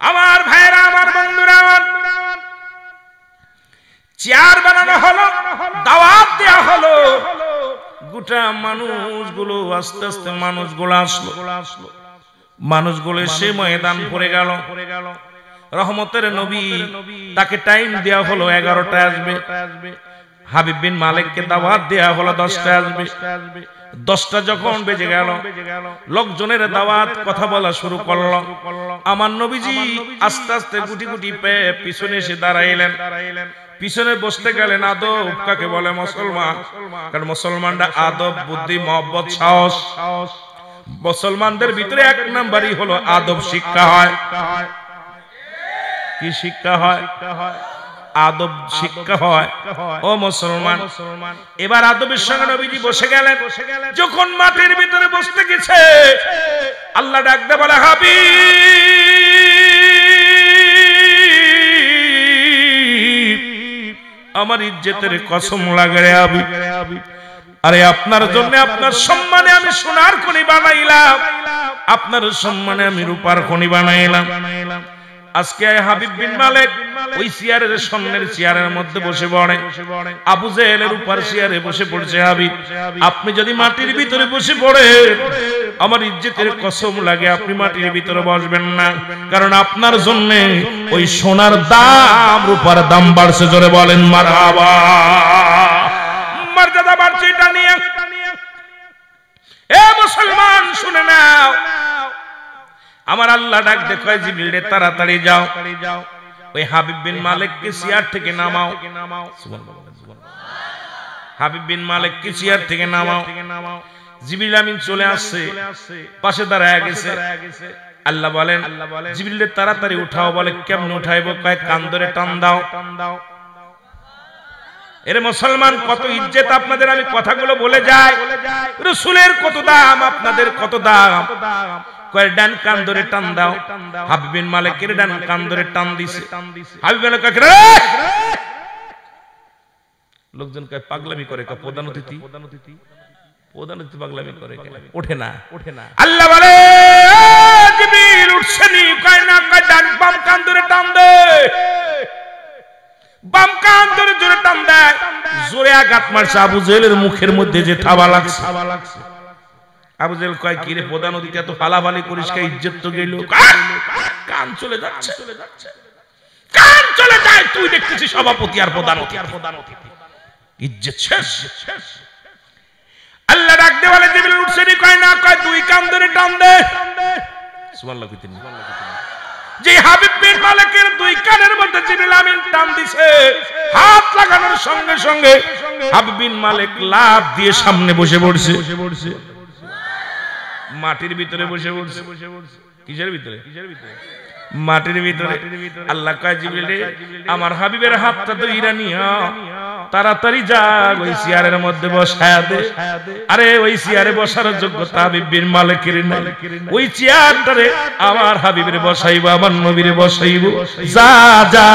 আমার ভাইরা, আমার বন্ধুরা, চেয়ার বানানো হলো, দাওয়াত দেয়া হলো, গোটা মানুষগুলো আস্তে আস্তে মানুষগুলো আসলো। মানুষগুলো সে ময়দান পড়ে গেল। রহমতের নবী, তাকে টাইম দেয়া হলো 11টায় আসবে। হাবিব বিন মালিককে দাওয়াত দেয়া হলো 10টায় আসবে। 10টা যখন বেজে গেল, লোকজনের দাওয়াত কথা বলা শুরু করলো। আমার নবীজি আস্তে আস্তে গুটি গুটি পেয়ে পিছনে এসে দাঁড়াইলেন। পিছনে বসতে গেলেন। আদব কাকে বলে? মুসলমান। কারণ মুসলমানরা আদব, বুদ্ধি, মহব্বত, সাহস। মুসলমানদের ভিতরে 1 নাম্বারই হলো আদব শিক্ষা হয়। কি শিক্ষা হয়? আদব শিক্ষা হয়। ও মুসলমান, এবার আদবের সঙ্গে নবীজি বসে গেলেন। যখন মাটির ভিতরে বসতে গেছে, আল্লাহ ডাকতে বলে, হাবিব, আমার ইজ্জতের কসম লাগে রে হাবিব, আরে আপনার জন্য, আপনার সম্মানে আমি সোনার খনি বানাইলাম, আপনার সম্মানে আমি রূপার খনি বানাইলাম। আজকে হাবিব বিন মালিক ওই চেয়ারের সামনের চেয়ারের মধ্যে বসে পড়ে। আবু জেহেলের উপর চেয়ারে বসে পড়ছে। হাবিব, আপনি যদি মাটির ভিতরে বসে পড়ে, আমার ইজ্জতের কসম লাগে আপনি মাটির ভিতরে বসবেন না, কারণ আপনার জন্য ওই সোনার দাম, রূপার দাম বাড়ছে। জোরে বলেন মারহাবা। মর্যাদা বাড়ছে এটা নিয়ে। এ মুসলমান শুনে নাও, আমার আল্লাহ ডাক দেখো, জিবরিল রে তাড়াতাড়ি যাও, ওই হাবিব বিন মালিককে চেয়ার থেকে নামাও। হাবিব বিন মালিককে চেয়ার থেকে নামাও। জিবরিল আমিন চলে আসছে, পাশে দাঁড়ায় গেছে। আল্লাহ বলেন, জিবরিল রে তাড়াতাড়ি উঠাও। বলে কেমনে উঠাইবো? কয় কান ধরে টান দাও। এর মুসলমান, কত ইজ্জত আপনাদের, আমি কথাগুলো বলে যাই। রাসূলের কত দাম, আপনাদের কত দাম। কয় ডান কান ধরে টান দাও। হাবিব বিন মালিকের ডান কান ধরে টান দিছে। হাবিব বিন মালিক রে, লোকজন কয় পাগলামি করে, কয় প্রধান অতিথি পাগলামি করে, ওঠে না। আল্লাহ বলে, জিবরিল উঠছেনি? কয় না। কয় ডান বাম কান ধরে টান দে। বাম কান ধরে জোরে টান দেয়। জোরে আঘাত মারছে আবু জেহেলের মুখের মধ্যে, যে থাবা লাগছে। আবু জেহেল কয়, কি রে প্রধান অতিথি, এত ফালাফালি করিস কে? ইজ্জত তো গেল। কান চলে যাচ্ছে, কান চলে যায়। তুই দেখতেছিস সভাপতি আর প্রধান অতিথি, ইজ্জত শেষ। আল্লাহ ডাক দে বলে, জিবরিল উঠছেনি? কয় না। কয় দুই কান ধরে টান দে। সুবহানাল্লাহ। যে হাবিব বিন মালিকের দুই কানের মধ্যে জিবরিল আমিন টান দিছে, হাত লাগানোর সঙ্গে সঙ্গে হাবিব বিন মালিক লাফ দিয়ে সামনে বসে পড়ছে। মাটির ভিতরে বসে পড়ছে। কিসের ভিতরে? মাটির ভিতরে। আল্লাহ কয়, জিবরিল রে, আমার হাবিবের হাতটা ধইরা নিয়া তাড়াতাড়ি যা ওই চেয়ারের মধ্যে বসায়া দে। আরে ওই চেয়ারে বসার যোগ্যতা হাবিব বিন মালিকের নাই। ওই চেয়ারটারে আমার হাবিবের বসাইবো, আমার নবীরে বসাইবো। যা যা,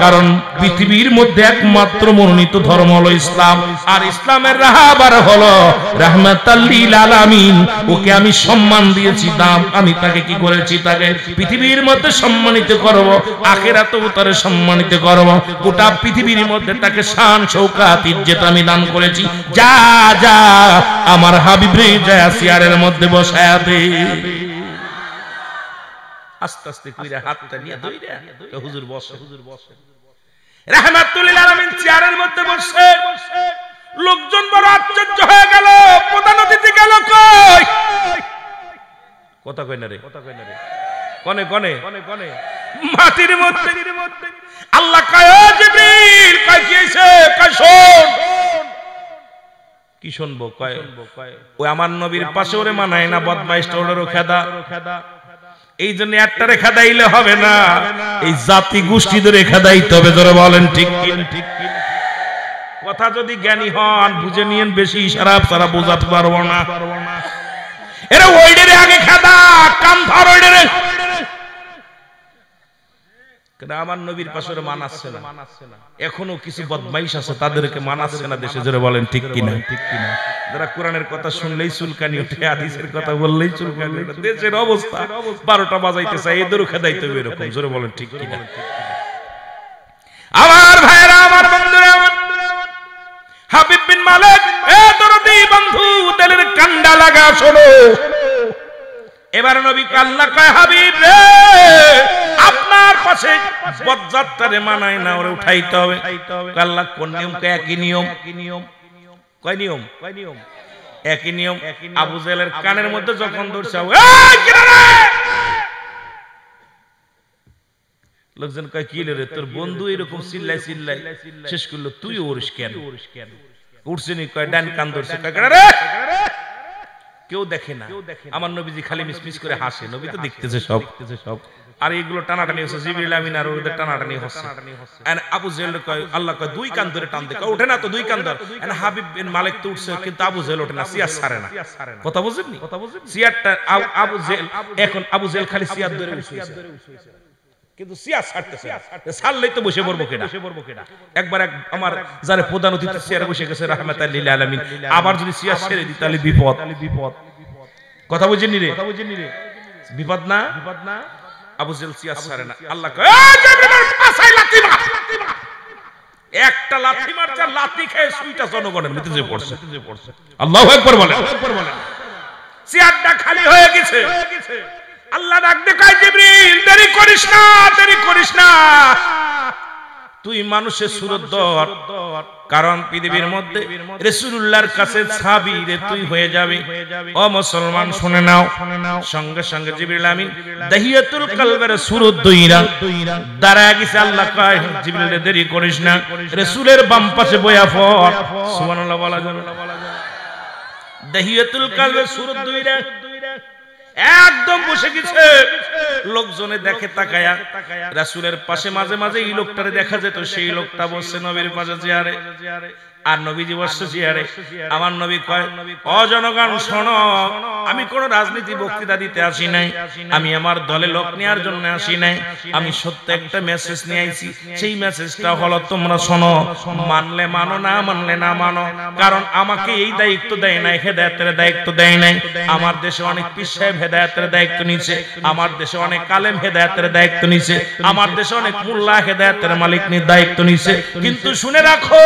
কারণ পৃথিবীর মধ্যে একমাত্র মনোনীত ধর্ম হলো ইসলাম, আর ইসলামের রাহবার হলো রাহমাতাল লিল আলামিন। ওকে আমি সম্মান দিয়েছি, দাম আমি তাকে কি করেছি? তাকে পৃথিবীর মধ্যে সম্মানিত করব, আখিরাতেও তারে সম্মানিত করব। গোটা পৃথিবীর মধ্যে তাকে শান, শৌকাত, ইজ্জত আমি দান করেছি। যা যা, আমার হাবিব রে, যা চেয়ারের মধ্যে বসায়া দে। আস্তে আস্তে কইরা হাতটা নিয়ে ধইরা, হুজুর বসে। রাহমাতুল লিল আলামিন চেয়ারের মধ্যে বসে। লোকজন বড় আশ্চর্য হয়ে গেল। প্রধান অতিথি গেল কই? কথা কই না রে, কনে মাটির মধ্যে। আল্লাহ কয়, ও জিবরিল, কয় কি হইছে? কয় শোন। কি শুনবো? কয় ওই আমার নবীর পাশে ওরে মানায় না, বদমাইশটা ওরেরও খেদা। এই জন্য একটা রেখা দাইলে হবে না, এই জাতি গোষ্ঠী ধরে রেখা দাইতে হবে। ধরে বলেন ঠিক কি? কথা যদি জ্ঞানী হন, বুঝে নিয়েন। বেশি ইশারা সারা বোঝাতে পারবো না। এরা ওইডেরে আগে খেদা, কান ধর ওইডেরে। আমার নবীর পাশে মানাচ্ছে না, এখনো কিছু বদমাইশ আছে তাদেরকে মানাচ্ছে না দেশে, জোরে বলেন ঠিক কিনা? যারা কোরআনের কথা শুনলেই চুলকানি ওঠে, হাদিসের কথা বললেই চুলকানি ওঠে, দেশের অবস্থা 12টা বাজাইতে চাই, এদেরও খেদাইতে হবে এরকম, জোরে বলেন ঠিক কিনা? আমার ভাইরা, আমার বন্ধুরা, হাবিব বিন মালিক, এ দরদি বন্ধু, দিলের কান্ডা লাগা শোনো। এবার নবী আল্লাহ কয়, হাবিব রে, আপনার পাশে বজ্জাতটারে মানায় না, ওরে উঠাইতে হবে। আল্লাহ কোন নিয়ম? একই নিয়ম। কয় নিয়ম? একই নিয়ম। আবু জেহেলের কানের মধ্যে যখন ধরছে, লোকজন কয়, কি রে তোর বন্ধু এরকম চিল্লাই চিল্লাই শেষ করলো, তুই ওরিস কেন? উঠছে নি? কয় ডান কান ধরছে। কেউ দেখে না, আমার নবীজি খালি মিসমিস করে হাসে, নবী তো দেখতেছে সব। আর এইগুলো টানাটানি হচ্ছে, জিবরিল আমিন আর ওদের টানাটানি হচ্ছে। আবু জেহেল কয়, আল্লাহ কয় দুই কান ধরে টান দে। ওঠে না তো, দুই কান ধর। হাবিব বিন মালিক তো উঠছে, কিন্তু আবু জেহেল ওঠে না, সিয়ার ছাড়ে না। কথা বুঝেননি? সিয়ারটা আবু জেহেল, এখন আবু জেহেল খালি সিয়ার ধরে উঠছে, কিন্তু সিয়ার ছাড়তেছে, ছাড়লেই তো বসে পড়বো কেডা? একবার আমার যারা প্রধান অতিথি সিয়ারে বসে গেছে রাহমাতাল লিল আলামিন, আবার যদি সিয়ার ছেড়ে দিই তাহলে বিপদ। কথা বুঝেননি রে? বিপদ না? আবু জেহেল সিয়ার ছাড়ে না। আল্লাহ কয়, লাথি মার, একটা লাথি মারছে, লাথি খেয়ে সুইটা জনগণের মধ্যে পড়ছে। আল্লাহু আকবার বলেন। সিয়ারটা খালি হয়ে গেছে। আল্লাহ ডাক দিয়ে কয়, জিবরিল দেরি করিস না, দেরি করিস না, তুই মানুষের সুরত ধর, কারণ পৃথিবীর মধ্যে রাসূলুল্লাহর কাছে সাহাবী রে তুই হয়ে যাবে। ও মুসলমান শুনে নাও। সঙ্গে সঙ্গে জিবরিল আমিন দাহিয়াতুল কলবের সুরত দইরা দাঁড়ায় গেছে। আল্লাহ কয়, জিবরিল দেরি করিস না, রাসূলের বাম পাশে বয়া পড়। সুবহানাল্লাহ বলা যাবে? দাহিয়াতুল কলবের সুরত দইরা একদম বসে গেছে। লোকজনে দেখে তাকায়া, রাসূলের পাশে মাঝে মাঝে এই লোকটারে দেখা যেত, সেই লোকটা বসছে নবীর পাশে চেয়ারে, আর নবীজি বসছে চেয়ারে। আমার নবী কয়, ও জনগণ শোনো, আমি কোন রাজনীতি বক্তৃতা দিতে আসি নাই, আমি আমার দলে লোক নেওয়ার জন্য আসি নাই, আমি সত্য একটা মেসেজ নিয়ে আইছি। সেই মেসেজটা হলো, তোমরা শোনো, মানলে মানো, না মানলে না মানো, কারণ আমাকে এই দায়িত্ব দেয় নাই, হেদায়েতের দায়িত্ব দেয় নাই। আমার দেশে অনেক পীর সাহেব হেদায়েতের দায়িত্ব নিছে, আমার দেশে অনেক আলেম হেদায়েতের দায়িত্ব নিছে, আমার দেশে অনেক মোল্লা হেদায়েতের মালিক দায়িত্ব নিছে, কিন্তু শুনে রাখো,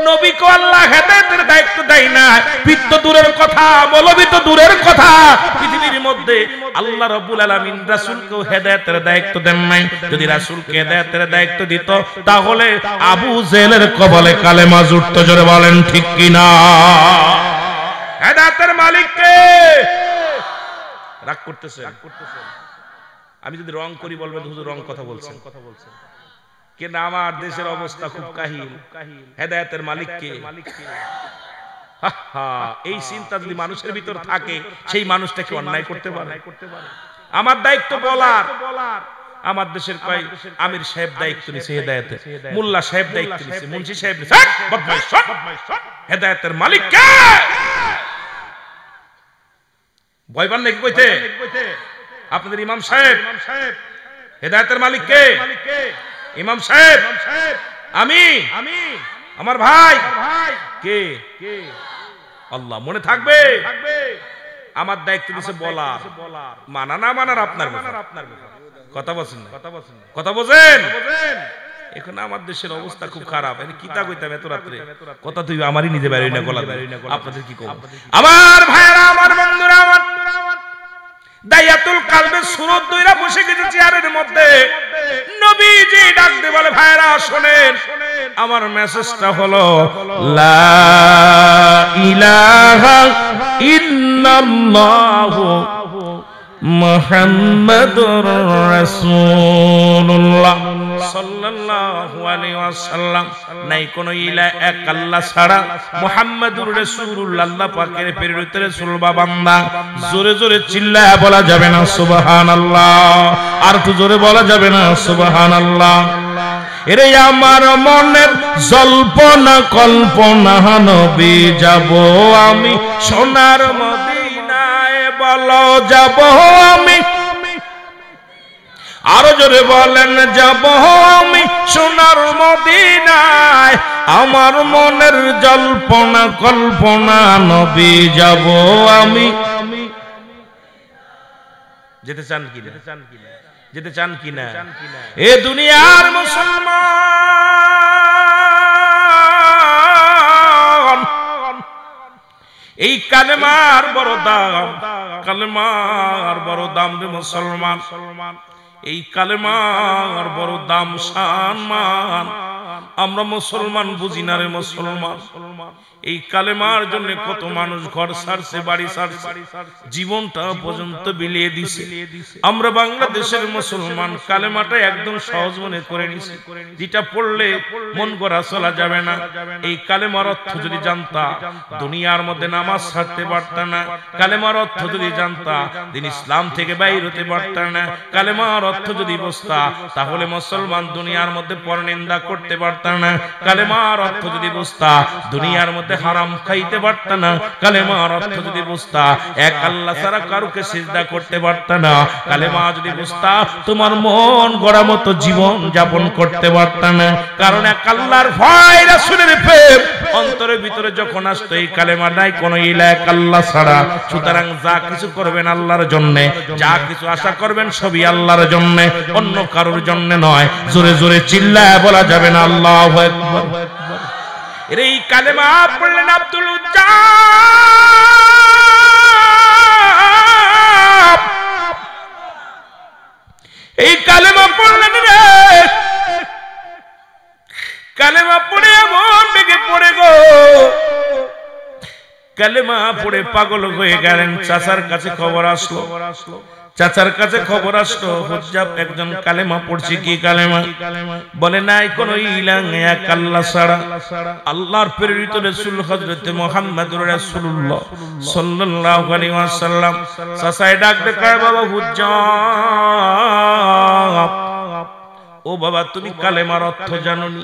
নবী আল্লাহ হেদায়েতের দায়িত্ব দেয় না। পিত্ত দূরের কথা, মৌলবী তো দূরের কথা, পৃথিবীর মধ্যে আল্লাহ রাব্বুল আলামিন রাসূলকে হেদায়েতের দায়িত্ব দেন নাই। যদি রাসূলকে হেদায়েতের দায়িত্ব দিত, তাহলে আবু জেহেলের কবলে কালেমা জুড়ত। জোরে বলেন ঠিক কিনা? হেদায়েতের মালিক কে? রাগ করতেছেন? আমি যদি রং করি বলবেন হুজুর রং কথা বলছেন। কিন্তু আমার দেশের অবস্থা খুব কাহিল। হেদায়েতের মালিক কে? এই চিন্তা যদি মানুষের ভিতর থাকে, সেই মানুষটাকে অন্যায় করতে পারে? আমার দায়িত্ব বলার। আমার দেশের কয় আমির সাহেব দায়িত্ব নিছে হেদায়েতের, মোল্লা সাহেব দায়িত্ব নিছে, মুন্সি সাহেব নিছে। হেদায়েতের মালিক কে? ভয় পান নাকি কইতে? আপনাদের ইমাম সাহেব। হেদায়েতের মালিক কে? ইমাম সাহেব। আমি, আমার ভাই কে? আল্লাহ। মনে থাকবে, আমার দায়িত্ব দিছে বলার, মানা না মানার আপনার কথা বলছেন, কথা বোঝেন? এখন আমার দেশের অবস্থা খুব খারাপ। কিতা কইতাম এত রাত্রে কথা, তুই আমারই নিজে বেরোই না গলা, আপনাদের কি করব? আমার ভাইরা, আমার বন্ধুরা, আমার দায়াতুল কালবের সুরত দইরা বসে গেছে চেয়ারের মধ্যে। নবীজি ডাক দিয়ে বলে, ভাইরা শোনেন, আমার মেসেজটা হলো লা ইলাহা ইল্লাল্লাহু মুহাম্মাদুর রাসূলুল্লাহ সাল্লাল্লাহু আলাইহি ওয়াসাল্লাম। নাই কোন ইলাহ এক আল্লাহ ছাড়া, মুহাম্মাদুর রাসূলুল্লাহ আল্লাহ পাকের প্রেরিত রাসূল বা বান্দা। জোরে জোরে চিল্লায়া বলা যাবে না সুবহানাল্লাহ? আর একটু জোরে বলা যাবে না সুবহানাল্লাহ? এরে আমার মনের জল্পনা কল্পনা, নবী যাব আমি সোনার মদিনায়, বলো যাব আমি আরো জোরে বলেন যাব আমি সোনার মদিনায়, আমার মনের জল্পনা কল্পনা নবী যাব আমি। যেতে চান কিনা? যেতে চান কিনা? এ দুনিয়ার মুসলমান, এই কালেমার বড় দাম, কালেমার বড় দাম রে মুসলমান, এই কালেমার বড় দাম সম্মান। আমরা মুসলমান বুঝি না রে মুসলমান। এই কালেমার জন্য কত মানুষ ঘর ছাড়ছে, বাড়ি ছাড়ছে, জীবনটা পর্যন্ত বিলিয়ে দিছে। আমরা বাংলাদেশের মুসলমান কালেমাটা একদম সহজ মনে করে নিছি, যেটা পড়লে মন গড়া চলা যাবে না। এই কালেমার অর্থ যদি জানতা, দুনিয়ার মধ্যে নামাজ ছাড়তে পারত না। কালেমার অর্থ যদি জানতা, দিন ইসলাম থেকে বাইর হতে পারত না। কালেমার অর্থ যদি বুঝতা, তাহলে মুসলমান দুনিয়ার মধ্যে পরনিন্দা করতে পারত না। কালেমার অর্থ যদি বুঝতা, দুনিয়ার মধ্যে হারাম খাইতে পারত না। কালেমার অর্থ যদি বুঝতা, এক আল্লাহ ছাড়া কাউকে সিজদা করতে পারত না। কালেমা যদি বুঝতা, তোমার মন গড়া মতো জীবন যাপন করতে পারত না। কারণ এক আল্লাহর ভয়, রাসূলের প্রেম অন্তরের ভিতরে যখন আসতো, এই কালেমা নাই কোন ইলা এক আল্লাহ ছাড়া। সুতরাং যা কিছু করবেন আল্লাহর জন্য, যা কিছু আশা করবেন সবই আল্লাহর জন্য, অন্য কারোর জন্য নয়। জোরে জোরে চিল্লায় বলা যাবে না আল্লাহু আকবার। এই কালেমা পড়লেন আব্দুল উজ্জাব, এই কালেমা পড়লেন রে, কালেমা পড়ে এমন বেগে পড়ে গো, কালেমা পড়ে পাগল হয়ে গেলেন। চাচার কাছে খবর আসলো, চাচার কাছে খবর আসলো হুজ্জাব একজন কালেমা পড়ছে। কি কালেমা? বলে নাই কোন ইলাহ এক আল্লাহ ছাড়া। আল্লাহর প্রেরিত রাসূল হযরত মুহাম্মদুর রাসূলুল্লাহ সাল্লাল্লাহু আলাইহি ওয়াসাল্লাম। চাচাই ডাক দে, কয় বাবা হুজ্জাব, ও বাবা তুমি কালেমার অর্থ জানোনি?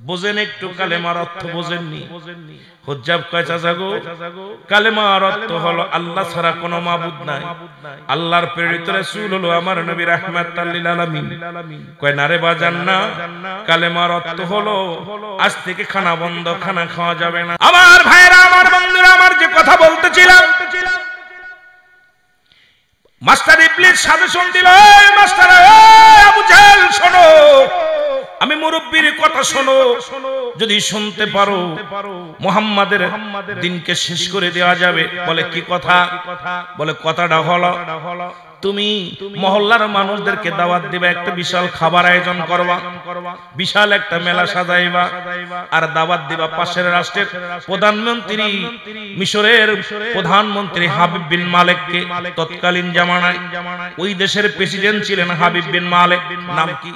বোঝেন একটু কালেমার অর্থ বোঝেননি? হুজ্জাব কয় চাচা গো, কালেমার অর্থ হলো আল্লাহ ছাড়া কোনো মাবুদ নাই, আল্লাহর প্রেরিত রাসূল হলো আমার নবী রাহমাতাল লিল আলামিন। কয় না রে বাজান না, কালেমার অর্থ হলো আজ থেকে খানা বন্ধ, খানা খাওয়া যাবে না। আমার ভাইরা, আমার বন্ধুরা, আমার যে কথা বলতেছিলাম, মাস্টার ইবলিস সাজেশন দিল, এই মাস্টার আবু জাহেল শোনো, আমি মুরব্বির কথা শোনো, যদি শুনতে পারো মুহাম্মাদের দিনকে শেষ করে দেওয়া যাবে। বলে কি কথা? বলে কথাটা হলো তুমি মহল্লার মানুষদেরকে দাওয়াত দিবা, একটা বিশাল খাবার আয়োজন করবা, বিশাল একটা মেলা সাজাইবা, আর দাওয়াত দিবা পাশের রাষ্ট্রের প্রধানমন্ত্রী, মিশরের প্রধানমন্ত্রী হাবিব বিন মালেককে। তৎকালীন জামানায় ওই দেশের প্রেসিডেন্ট ছিলেন হাবিব বিন মালেক। নাম কি?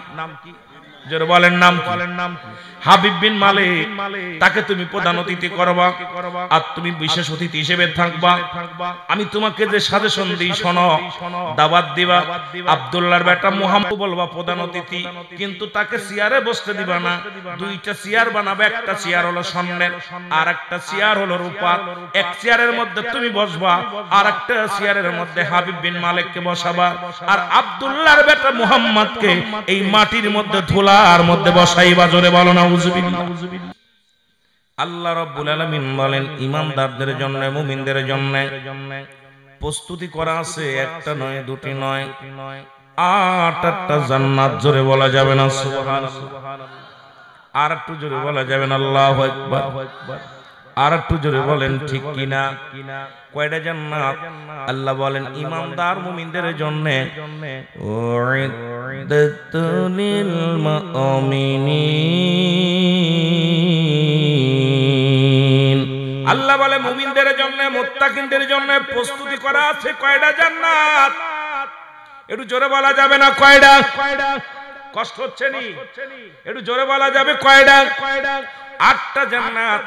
জোরে বলেন নাম কি? হাবিব বিন মালেক। তাকে তুমি প্রধান অতিথি করবা, আর তুমি বিশেষ অতিথি হিসেবে থাকবা। আমি তোমাকে যে সাজেশন দিই শোনো, দাওয়াত দিবা, আব্দুল্লাহর বেটা মুহাম্মদ বলবা প্রধান অতিথি, কিন্তু তাকে চেয়ারে বসতে দিবা না। দুইটা চেয়ার বানাবে, একটা চেয়ার হলো স্বর্ণের, আর একটা চেয়ার হলো রূপার। এক চেয়ারের মধ্যে তুমি বসবা, আর একটা চেয়ারের মধ্যে হাবিব বিন মালেককে বসাবা, আর আব্দুল্লাহর বেটা মুহাম্মদকে এই মাটির মধ্যে ধুলার মধ্যে বসাইবা। জোরে বলো না উযুবিল্লাহ। আল্লাহ রাব্বুল আলামিন বলেন ঈমানদারদের জন্য, মুমিনদের জন্য প্রস্তুতি করা আছে, একটা নয়, দুটি নয়, 8টা জান্নাত। জোরে বলা যাবে না সুবহানাল্লাহ? আর একটু জোরে বলা যাবে না আল্লাহু আকবার? আর একটু জোরে বলেন ঠিক কিনা? কয়টা জান্নাত? আল্লাহ বলেন ঈমানদার মুমিনদের জন্য উইদ্দাতুল মুমিনিন। আল্লাহ বলে মুমিনদের জন্য, মুত্তাকিনদের জন্য প্রস্তুতি করা আছে। কয়টা জান্নাত? একটু জোরে বলা যাবে না কয়টা? কষ্ট হচ্ছে নি? একটু জোরে বলা যাবে কয়টা? 8টা জান্নাত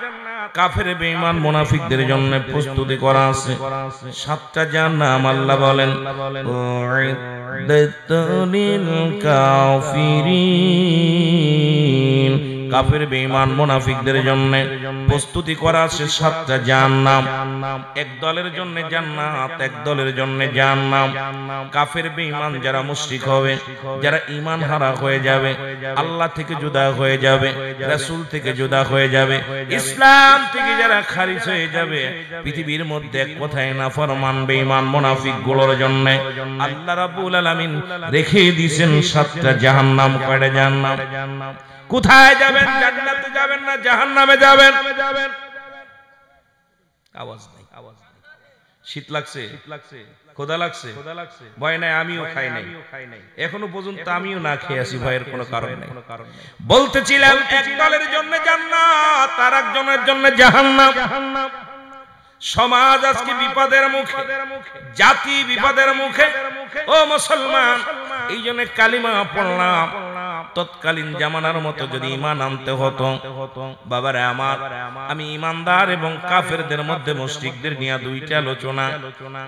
কাফের বেঈমান মুনাফিকদের জন্য প্রস্তুতি করা আছে। 7টা জাহান্নাম আল্লাহ বলেন উইদ্দাতুল কাফিরিন, কাফের বেঈমান মুনাফিকদের জন্য প্রস্তুতি করা আছে 7টা জাহান্নাম। এক দলের জন্য জান্নাত, এক দলের জন্য জাহান্নাম। কাফের বেঈমান যারা মুশরিক হবে, যারা ঈমান হারা হয়ে যাবে, আল্লাহ থেকে জুদা হয়ে যাবে, রাসূল থেকে জুদা হয়ে যাবে, ইসলাম থেকে যারা খারিজ হয়ে যাবে, পৃথিবীর মধ্যে এক কথায় নাফরমান বেঈমান মুনাফিক গুলোর জন্য আল্লাহ রাব্বুল আলামিন রেখে দিয়েছেন 7টা জাহান্নাম। কয়টা জাহান্নাম? কোথায় যাবেন? জান্নাতে যাবেন না জাহান্নামে যাবেন? আওয়াজ নাই, আওয়াজ নাই। শীত লাগছে, ক্ষুধা লাগছে, ভয় নাই, আমিও খাই নাই, এখনো পর্যন্ত আমিও না খেয়ে আছি, ভয়ের কোনো কারণ নেই। বলতেছিলাম এক দলের জন্য জান্নাত, আর একজনের জন্য জাহান্নাম। সমাজ আজকে বিপদের মুখে, জাতি বিপদের মুখে। ও মুসলমান, এই জন্য কালিমা পড়লাম। তৎকালীন জামানার মতো যদি ঈমান আনতে হতো, বাবারে আমার, আমি ঈমানদার এবং কাফেরদের মধ্যে মুশরিকদের নিয়ে 2টা আলোচনা,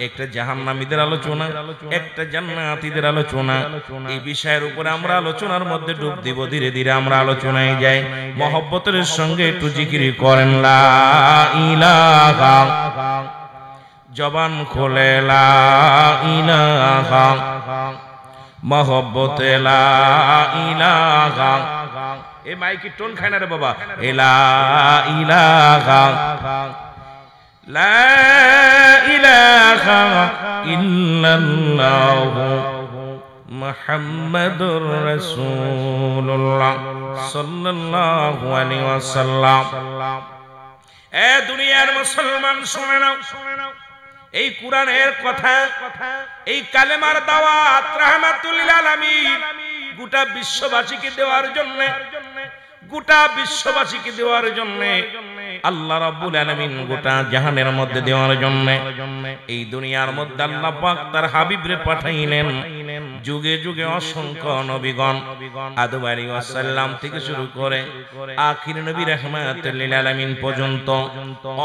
একটা জাহান্নামীদের আলোচনা, একটা জান্নাতীদের আলোচনা। এই বিষয়ের উপরে আমরা আলোচনার মধ্যে ডুব দিব। ধীরে ধীরে আমরা আলোচনায় যাই। মহব্বতের সঙ্গে একটু জিকির করেন লা ইলাহা, জবান খোলে লা ইলাহা, মহব্বতে লা ইলাহা। এই মাইকি টোন খায় না রে বাবা। লা ইলাহা, লা ইলাহা ইল্লাল্লাহু মুহাম্মাদুর রাসূলুল্লাহ সাল্লাল্লাহু আলাইহি ওয়াসাল্লাম। এ দুনিয়ার মুসলমান শুনে নাও, এই কোরআনের কথা, এই কালেমার দাওয়াত রাহমাতুল লিল আলামিন গোটা বিশ্ববাসীকে দেওয়ার জন্য, গোটা বিশ্ববাসীকে দেওয়ার জন্য, আল্লাহ রাব্বুল আলামিন গোটা জাহানের মধ্যে দেওয়ার জন্য এই দুনিয়ার মধ্যে আল্লাহ পাক তার হাবিবরে পাঠাইলেন। যুগে যুগে অসংখ্য নবীগণ, আদম আলাইহিস সালাম থেকে শুরু করে আখির নবী রাহমাতুল লিল আলামিন পর্যন্ত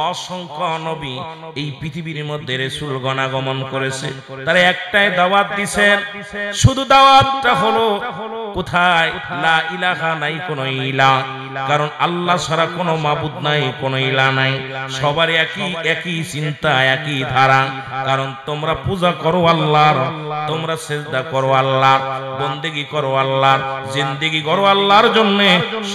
অসংখ্য নবী এই পৃথিবীর মধ্যে রাসূলগণ আগমন করেছে। তারা একটাই দাওয়াত দিয়েছেন, শুধু দাওয়াতটা হলো কোথায়? লা ইলাহা, নাই কোনো ইলাহ, কারণ আল্লাহ ছাড়া কোনো মাবুদ নাই, কোনো ইলাহ নাই। সবার একই চিন্তা, একই ধারা। কারণ তোমরা পূজা করো আল্লাহর, তোমরা সিজদা করো আল্লাহর, বন্দেগী করো আল্লাহর, জিন্দেগি করো আল্লাহর জন্য,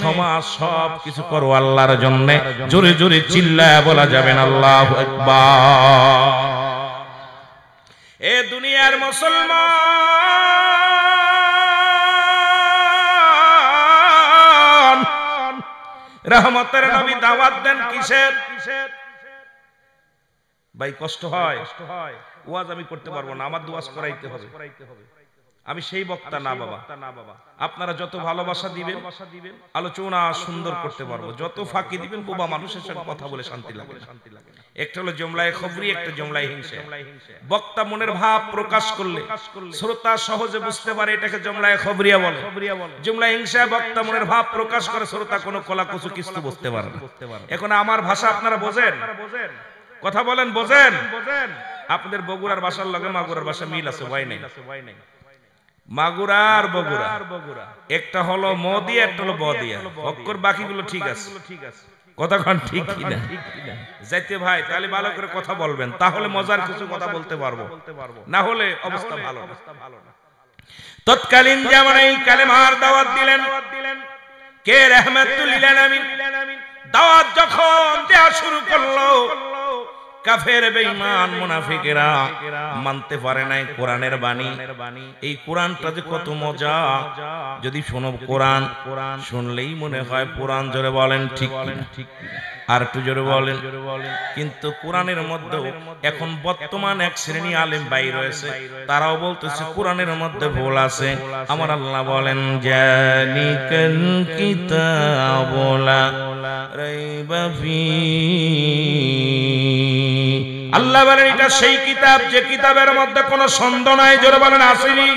সমাজ সব কিছু করো আল্লাহর জন্য। জোরে জোরে চিল্লায় বলা যাবেন আল্লাহু আকবার। এ দুনিয়ার মুসলমান, রহমতের নবী দাওয়াত দেন কিসের? ভাই কষ্ট হয়, ওয়াজ আমি করতে পারবো না, আমার দুয়াজ করাইতে হবে। আমি সেই বক্তা না বাবা। আপনারা যত ভালোবাসা দিবেন আলোচনা সুন্দর করতে পারবো, যত ফাঁকি দিবেন বোবা মানুষের সঙ্গে কথা বলে শান্তি লাগে। একটা হলো জুমলায়ে খবরি, একটা জুমলায়ে হিংসা। বক্তা মনের ভাব প্রকাশ করলে শ্রোতা সহজে বুঝতে পারে, এটাকে জুমলায়ে খবরিয়া বলে। জুমলায়ে হিংসা, বক্তা মনের ভাব প্রকাশ করে, শ্রোতা কোনো কলাকুচু কিছু বুঝতে পারে না। এখন আমার ভাষা আপনারা বোঝেন? কথা বলেন, বোঝেন? আপনাদের বগুড়ার ভাষার লগে মাগুরার ভাষা মিল আছে, ভয় নাই। মাগুরা আর বগুড়া একটা হলো মদিয়া, একটা হলো বদিয়া, অক্ষর বাকিগুলো ঠিক আছে। কথা কোন ঠিক কিনা? যাইতে ভাই তাহলে ভালো করে কথা বলবেন, তাহলে মজার কিছু কথা বলতে পারবো, না হলে অবস্থা ভালো না। তৎকালীন জামানায় কালেমার দাওয়াত দিলেন কে? রাহমাতুল লিল আলামিন। দাওয়াত যখন দেয়া শুরু করলো, কাফের বেঈমান মুনাফিকেরা মানতে পারে নাই কোরআনের বাণী। এই কোরআনটা যে কত মজা, যদি শোনো কোরআন, শুনলেই মনে হয় কোরআন। জোরে বলেন ঠিক কিনা? আর একটু জোরে বলেন। কিন্তু কোরআনের মধ্যে এখন বর্তমান এক শ্রেণী আলেম ভাই রয়েছে, তারাও বলতেছে কোরআনের মধ্যে ভুল আছে। আমার আল্লাহ বলেন জালিকাল কিতাবু লা রাইবা ফীহি। আল্লাহ বলেন এটা সেই কিতাব যে কিতাবের মধ্যে কোনো সন্দেহ নাই। জোরে বলেন আসেনি?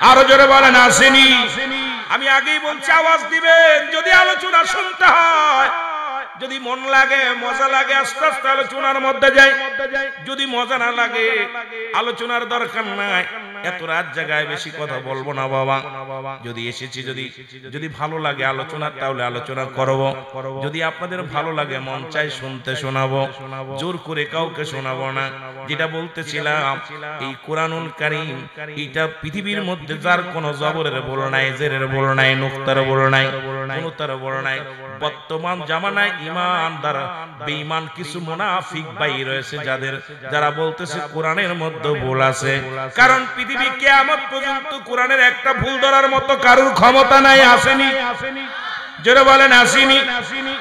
আরো জোরে বলেন আসেনি। আমি আগেই বলছি আওয়াজ দিবেন যদি আলোচনা শুনতে হয়, যদি মন লাগে মজা লাগে আস্তে আস্তে আলোচনার মধ্যে যাই, যদি মজা না লাগে আলোচনার দরকার নাই। এত রাত জায়গায় বেশি কথা বলবো না বাবা। যদি এসেছি যদি ভালো লাগে আলোচনা তাহলে আলোচনা করব, যদি আপনাদের ভালো লাগে মন চাই শুনতে শোনাবো, জোর করে কাউকে শোনাবো না। যেটা বলতেছিলাম এই কোরআনুল কারীম এটা পৃথিবীর মধ্যে যার কোনো জবরের বল নাই, জেরের বল নাই, নুক্তার বল নাই, কোনটার বল নাই। বর্তমান জামানায় ঈমানদার বেঈমান কিছু মুনাফিক ভাই রয়েছে যারা বলতেছে কোরআনের মধ্যে ভুল আছে। কারণ পৃথিবী কিয়ামত পর্যন্ত কোরআনের একটা ভুল ধরার মতো কারোর ক্ষমতা নাই। আসেনি? যারা বলেন আসেনি।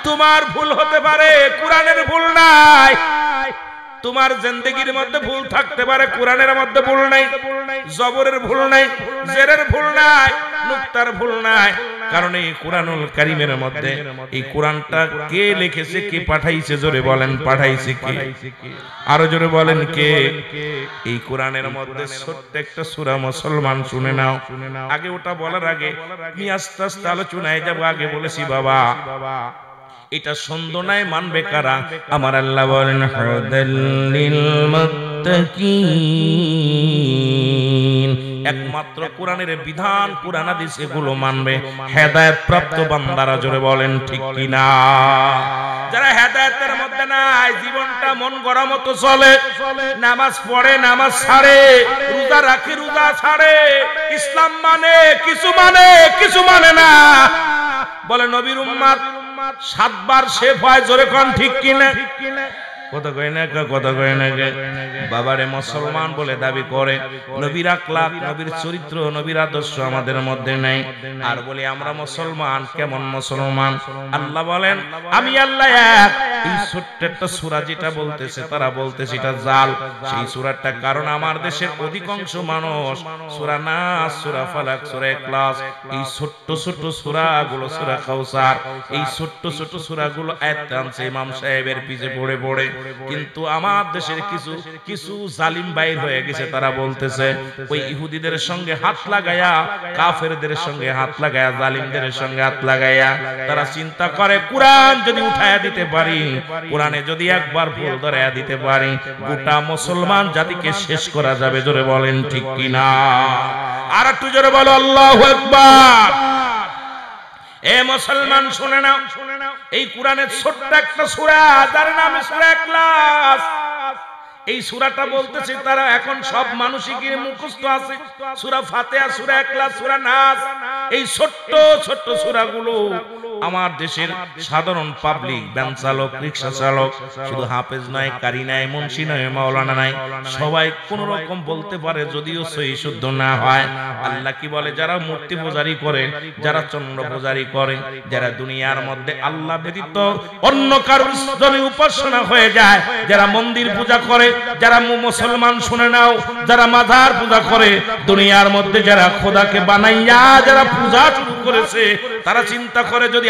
তোমার ভুল হতে পারে, কোরআনের ভুল নাই। তোমার জিন্দেগির মধ্যে ভুল থাকতে পারে, কোরআনের মধ্যে ভুল নাই। জবরের ভুল নাই, জেরের ভুল নাই, নুক্তার ভুল নাই। কারণ এই কোরআনুল কারীমের মধ্যে এই কোরআনটা কে লিখেছে, কে পাঠাইছে? জোরে বলেন পাঠাইছে কে? আরো জোরে বলেন কে? এই কোরআনের মধ্যে ছোট্ট একটা সূরা মুসলমান শুনে নাও। আগে ওটা বলার আগে আমি আস্তে আস্তে আলোচনায় যাব। আগে বলেছি বাবা এটা সুন্দর নাই, মানবে কারা? আমার আল্লাহ বলেন হুদাল লিল মুত্তাকিন, একমাত্র কোরআনের বিধান কোরআন হাদিস এগুলো মানবে হেদায়েত প্রাপ্ত বান্দারা। জোরে বলেন ঠিক কি না? যারা হেদায়েতের মধ্যে নাই, জীবনটা মন গড়া মতো চলে, নামাজ পড়ে নামাজ ছাড়ে, রোজা রাখে রোজা ছাড়ে, ইসলাম মানে কিছু মানে না। বলে নবীর উম্মত 7 বার শেফ হয়। জোরে কোন ঠিক কিনা? কথা কয় না, কথা কয় না। বাবারে মুসলমান বলে দাবি করে, নবীর আখলাক, নবীর চরিত্র, নবীর আদর্শ আমাদের মধ্যে নাই। আর বলি আমরা মুসলমান। কেমন মুসলমান? আল্লাহ বলেন আমি আল্লাহ এক। এই ছোট্ট একটা সূরা যেটা বলতেছে তারা বলতেছে এটা জাল। সেই সূরাটা কারণ আমার দেশের অধিকাংশ মানুষ সূরা নাস, সূরা ফালাক, সূরা ইখলাস, এই ছোট্ট ছোট্ট সূরাগুলো, সূরা কাউসার, এই ছোট্ট ছোট্ট সূরাগুলো আয়াত আনছে ইমাম সাহেবের পিছে পড়ে পড়ে। কিন্তু আমার দেশের কিছু জালিম বাইর হয়ে গেছে, তারা বলতেছে ওই ইহুদিদের সঙ্গে হাত লাগায়া, কাফেরদের সঙ্গে হাত লাগায়া, জালিমদের সঙ্গে হাত লাগায়া তারা চিন্তা করে কোরআন যদি উঠায়া দিতে পারি, কোরআনে যদি একবার ভুল ধরায়া দিতে পারি, গোটা মুসলমান জাতিকে শেষ করা যাবে। জোরে বলেন ঠিক কিনা? আর একটু জোরে বলো আল্লাহু আকবার। এ মুসলমান শুনে নাও, এই কোরআনের ছোট্ট একটা সূরা যার নাম সূরা ইখলাস, এই সূরাটা বলতেছে তারা এখন সব মানুষই কি মুখস্থ আছে। সূরা ফাতিহা, সূরা ইখলাস, সূরা নাস, এই ছোট্ট ছোট্ট সূরাগুলো আমার দেশের সাধারণ পাবলিক, ভ্যান চালক, রিকশা চালক, শুধু হাফেজ নয়, কারি নাই, মুন্সি নয়, মাওলানা নাই, সবাই কোন রকম বলতে পারে, যদিও সহি শুদ্ধ না হয়। আল্লাহ কি বলে? যারা মূর্তি পূজারি করে, যারা চন্দ্র পূজারি করে, যারা দুনিয়ার মধ্যে আল্লাহ ব্যতীত অন্য কারোর জন্য উপাসনা হয়ে যায়, যারা মন্দির পূজা করে, যারা মুসলমান শুনে নাও, যারা মাজার পূজা করে, দুনিয়ার মধ্যে যারা খোদাকে বানাইয়া যারা পূজা শুরু করেছে, তারা চিন্তা করে যদি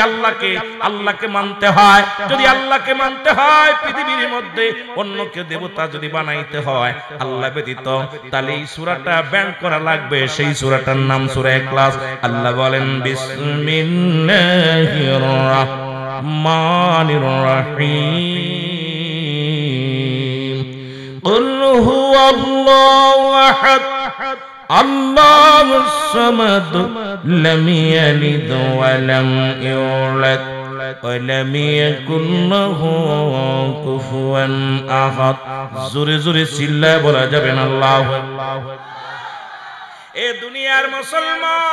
আল্লাহকে মানতে হয়, যদি আল্লাহকে মানতে হয়, পৃথিবীর মধ্যে অন্যকে দেবতা যদি বানাইতে হয় আল্লাহ ব্যতীত, তাহলে এই সূরাটা ব্যান করা লাগবে। সেই সূরাটার নাম সূরা ইখলাস। আল্লাহ বলেন বিসমিল্লাহির রাহমানির রহিম, কুল হুয়াল্লাহু আহাদ আল্লাহুস সামাদ লাম ইয়ালিদ ওয়া লাম ইউলাদ ওয়া লাম ইয়াকুল লাহু কুফুয়ান আহাদ। জোরে জোরে চিল্লায় বলা যাবে না আল্লাহু আকবার। এ দুনিয়ার মুসলমান,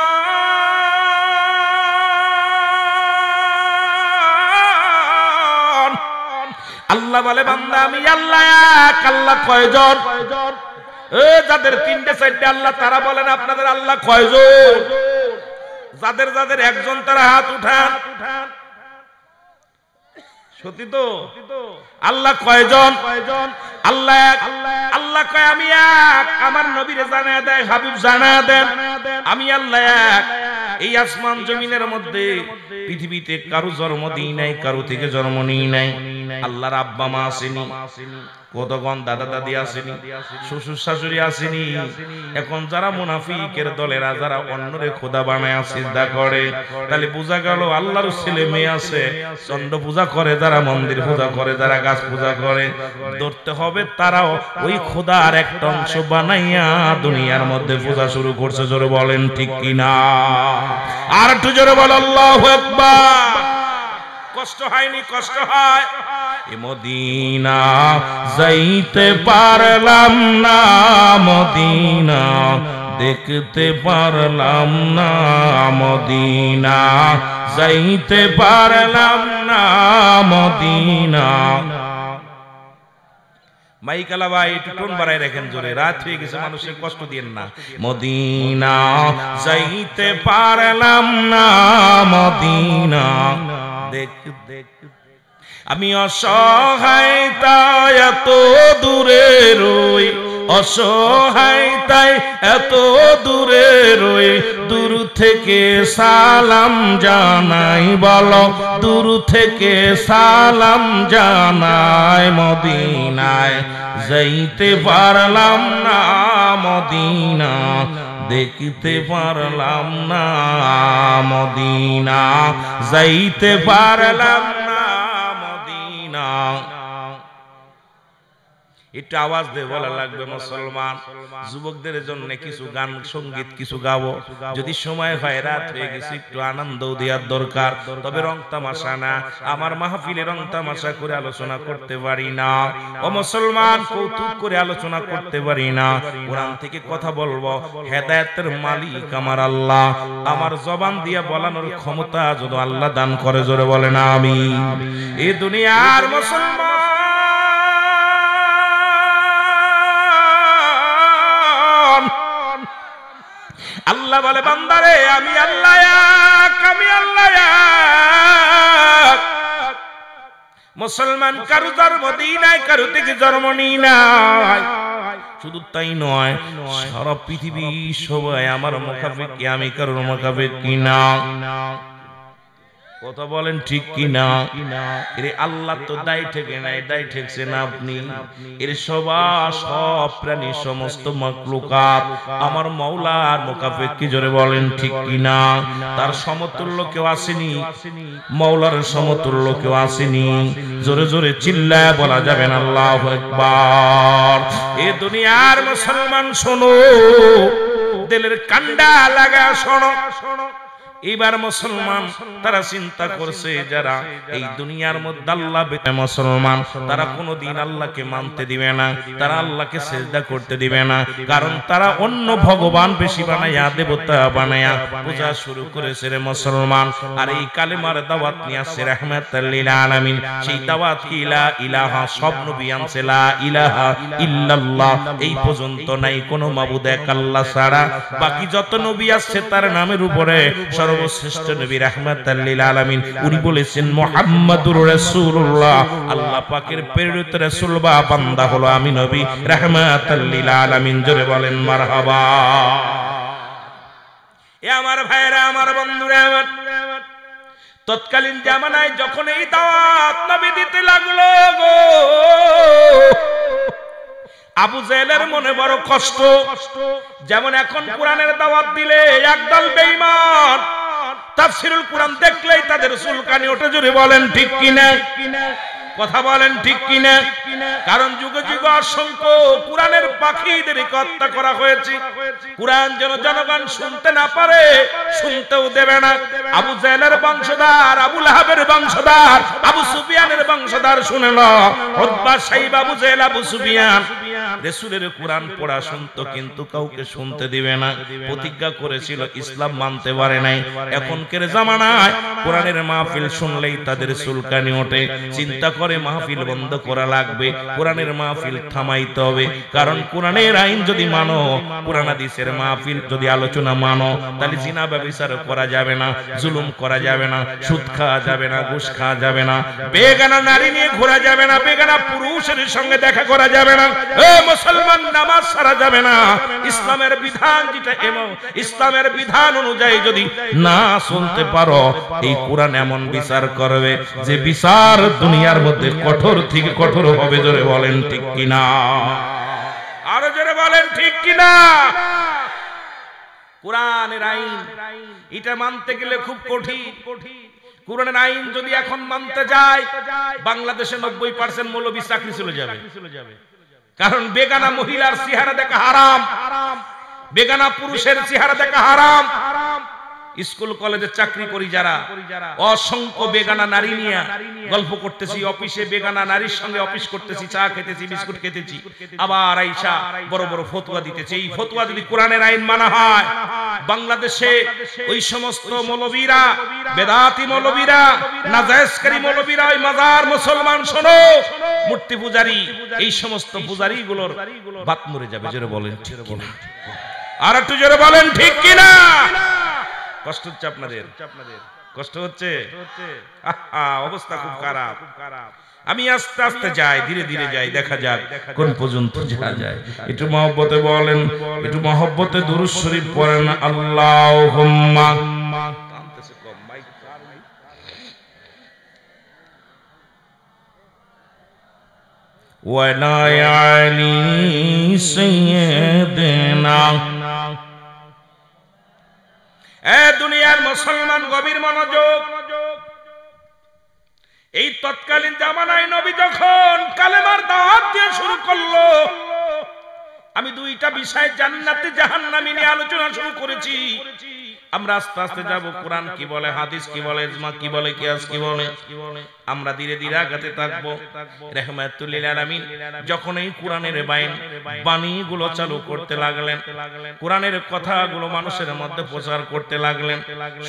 আল্লাহ বলে বান্দা আমি আল্লাহ এক। আল্লাহ কয়জন? যাদের 3টে 4টে আল্লাহ, তারা বলেন আপনাদের আল্লাহ কয়জন? যাদের যাদের একজন তারা হাত উঠান। সত্যি তো? আল্লাহ কয়জন? আল্লাহ এক। আল্লাহ কয় আমি এক। আমার নবীরে জানায়া দেয়, হাবিব জানায়া দেন আমি আল্লাহ এক। এই আসমান জমিনের মধ্যে পৃথিবীতে কারো জন্ম দিই নাই, কারো থেকে জন্ম নিই নাই। আল্লাহর আব্বা মা আসেনি, কতক্ষণ দাদা দাদি আসেনি, শ্বশুর শাশুড়ি আসেনি। এখন যারা মুনাফিকের দলেরা যারা অন্যরে খোদা বানায় সিজদা করে, তাহলে বোঝা গেল আল্লাহর ছেলে মেয়ে আছে, চন্দ্র পূজা করে, যারা মন্দির পূজা করে, যারা গাছ পূজা করে, ধরতে হবে তারাও ওই খোদার একটা অংশ বানাইয়া দুনিয়ার মধ্যে পূজা শুরু করছে। জোরে বলেন ঠিক কিনা? আর একটু জোরে বল আল্লাহু আকবার। কষ্ট হয়নি? কষ্ট হয়। মদিনা যাইতে পারলাম না, মদিনা দেখতে পারলাম না, মদিনা যাইতে পারলাম না, মদিনা। মাইকালা ভাই একটু টোন বাড়ায় রাখেন জোরে, রাত হয়ে গেছে, মানুষের কষ্ট দিয়েন না। মদিনা যাইতে পারলাম না, মদিনা দেখতে। আমি অসহায় তাই এত দূরে রই, অসহায় তাই এত দূরে রই, দূর থেকে সালাম জানাই, বলো দূর থেকে সালাম জানাই। মদিনায় যাইতে পারলাম না, মদিনা দেখতে পারলাম না, মদিনা যাইতে পারলাম না, মদিনা। একটু আওয়াজ দিয়ে বলা লাগবে মুসলমান। যুবকদের জন্য কিছু গান সঙ্গীত কিছু গাবো, যদি সময় হয়, রাত হয়ে গেছে, একটু আনন্দ দেওয়ার দরকার। তবে রং তামাশা না, আমার মাহফিলে রং তামাশা করে আলোচনা করতে পারি না। ও মুসলমান, কৌতুক করে আলোচনা করতে পারি না। কোরআন থেকে কথা বলবো, হেদায়েতের মালিক আমার আল্লাহ। আমার জবান দিয়া বলানোর ক্ষমতা যদি আল্লাহ দান করে, জোরে বলে না আমিন। এই দুনিয়ার মুসলমান, আল্লাহ বলে বান্দারে আমি আল্লাহ এক, আমি আল্লাহ এক। মুসলমান কারু জন্ম দিই নাই, কারু থেকে জন্ম নিই নাই। শুধু তাই নয়, সারা পৃথিবী সবাই আমার মুখাপেক্ষী, আমি কারোর মুখাপেক্ষী না। কথা বলেন ঠিক কিনা? এর আল্লাহ তো দায় ঠেকে নাই, দায় ঠেকছে না আপনি। এর সব প্রাণী, সমস্ত মাখলুকাত আমার মাওলার মুখাপেক্ষী, জোরে বলেন ঠিক কিনা? তার সমতুল্য কেউ আসেনি, মাওলার সমতুল্য কেউ আসেনি। জোরে জোরে চিল্লায় বলা যাবে না আল্লাহু আকবার। এ দুনিয়ার মুসলমান শোনো, দিলের কান্ডা লাগা শোনো। এবার মুসলমান তারা চিন্তা করছে, যারা এই দুনিয়ার মধ্যে আল্লাহ মুসলমান, তারা কোনোদিন আল্লাহকে মানতে দিবে না, তারা আল্লাহকে সিজদা করতে দিবে না। কারণ তারা অন্য ভগবান বেশি বানায়া, দেবতা বানায়া পূজা শুরু করেছে রে মুসলমান। আর এই কালেমার দাওয়াত নিয়ে আসছে রাহমাতাল লিল আলামিন। সেই দাওয়াত কি লা ইলাহা, সব নবী আনছে লা ইলাহা ইল্লাল্লাহ। এই পর্যন্ত নাই কোনো মাবুদ এক আল্লাহ ছাড়া। বাকি যত নবী আসছে তার নামের উপরে সর্বশ্রেষ্ঠ নবী রাহমাতাল লিল আলামিন, উনি বলেছেন মুহাম্মাদুর রাসূলুল্লাহ। আল্লাহ পাকের প্রেরিত রাসূল বা বান্দা হলো আমি নবী রাহমাতাল লিল আলামিন। জোরে বলেন মারহাবা। এ আমার ভাইরা, আমার বন্ধুরা, তৎকালীন জামানায় যখন এই দাওয়াত নবী দিতে লাগলো গো, আবু জেহেলের মনে বড় কষ্ট। যেমন এখন কোরআনের দাওয়াত দিলে একদল বেঈমান তাফসীরুল কোরআন দেখলেই তাদের চুলকানি ওঠে। জোরে বলেন ঠিক কিনা? কথা বলেন ঠিক কিনা? কারণ যুগে যুগে অসংখ্য কোরআনের পাখীদের হত্যা করা হয়েছে। কোরআন যেন জনগণ শুনতে না পারে, শুনতেও দেবে না। আবু জেহেলের বংশধর, আবু লাহাবের বংশধর, আবু সুফিয়ানের বংশধর শুনে না। উতবা, সাইবা, আবু জেহেল, আবু সুফিয়ান রাসূলের কোরআন পড়া শুনতো, কিন্তু কাউকে শুনতে দিবে না। প্রতিজ্ঞা করেছিল, ইসলাম মানতে পারে নাই। এখনকার জামানায় কোরআনের মাহফিল শুনলেই তাদের চুলকানি ওঠে। চিন্তা করে মাহফিল বন্ধ করা লাগবে, কোরআনের মাহফিল থামাইতে হবে। কারণ কোরআনের আইন যদি মানো, কোরআন হাদিসের মাহফিল যদি আলোচনা মানো, তাহলে জিনা বিচার করা যাবে না, জুলুম করা যাবে না, সুদ খাওয়া যাবে না, ঘুষ খাওয়া যাবে না, বেগানা নারী নিয়ে ঘোরা যাবে না, বেগানা পুরুষের সঙ্গে দেখা করা যাবে না। এ মুসলমান, নামাজ ছাড়া যাবে না। ইসলামের বিধান যেটা, এবং ইসলামের বিধান অনুযায়ী যদি না চলতে পারো, এই কোরআন এমন বিচার করবে যে বিচার দুনিয়ার মধ্যে কঠোর থেকে কঠোর হবে। জোরে বলেন ঠিক কিনা? আরো জোরে বলেন ঠিক কিনা? কোরআনের আইন এটা মানতে গেলে খুব কঠিন। কোরআনের আইন যদি এখন মানতে যায়, বাংলাদেশে 90% মৌলবী চাকরি চলে যাবে। কারণ বেগানা মহিলার চেহারা দেখা হারাম, বেগানা পুরুষের চেহারা দেখা হারাম। স্কুল কলেজে চাকরি করি যারা, অসংখ্য বেগানা নারী নিয়ে গল্প করতেছি, অফিসে বেগানা নারীর সঙ্গে অফিস করতেছি, চা খেতেছি, বিস্কুট খেতেছি, আবার আইসা বড় বড় ফতোয়া দিতেছি। এই ফতোয়া যদি কোরআনের আইন মানা হয়, বাংলাদেশে ওই সমস্ত মৌলবীরা, বেদাতি মৌলবীরা, নাজায়েজকারী মৌলবীরা, ওই মাজার মুসলমান, শোনো, মূর্তি পূজারী, এই সমস্ত পূজারী গুলোর বাত মরে যাবে। জোরে বলেন ঠিক কিনা? আর একটু জোরে বলেন ঠিক কিনা? কষ্ট হচ্ছে আপনাদের? কষ্ট হচ্ছে? অবস্থা খুব খারাপ। আমি আস্তে আস্তে যাই, ধীরে ধীরে যাই, দেখা যাক কোন পর্যন্ত যাওয়া যায়। একটু মহব্বতে বলেন, একটু মহব্বতে দুরূদ শরীফ পড়েন। আল্লাহুম্মা ওয়া আলা আলি সাইয়্যিদিনা। এ দুনিয়ার মুসলমান, গভীর মনোযোগ। এই তৎকালীন জামানায় নবী যখন কালেমার দাওয়াত দিয়ে শুরু করলো, আমি দুইটা বিষয়, জান্নাতি জাহান্নামী নিয়ে আলোচনা শুরু করেছি। আমরা আস্তে আস্তে যাব, কোরআন কি বলে, হাদিস কি বলে, ইজমা কি বলে, কিয়াস কি বলে, আমরা ধীরে ধীরে আগাতে থাকবো। রাহমাতুল লিল আলামিন যখন এই কোরআনের বাণীগুলো চালু করতে লাগলেন, কোরআনের কথাগুলো মানুষের মধ্যে প্রচার করতে লাগলেন,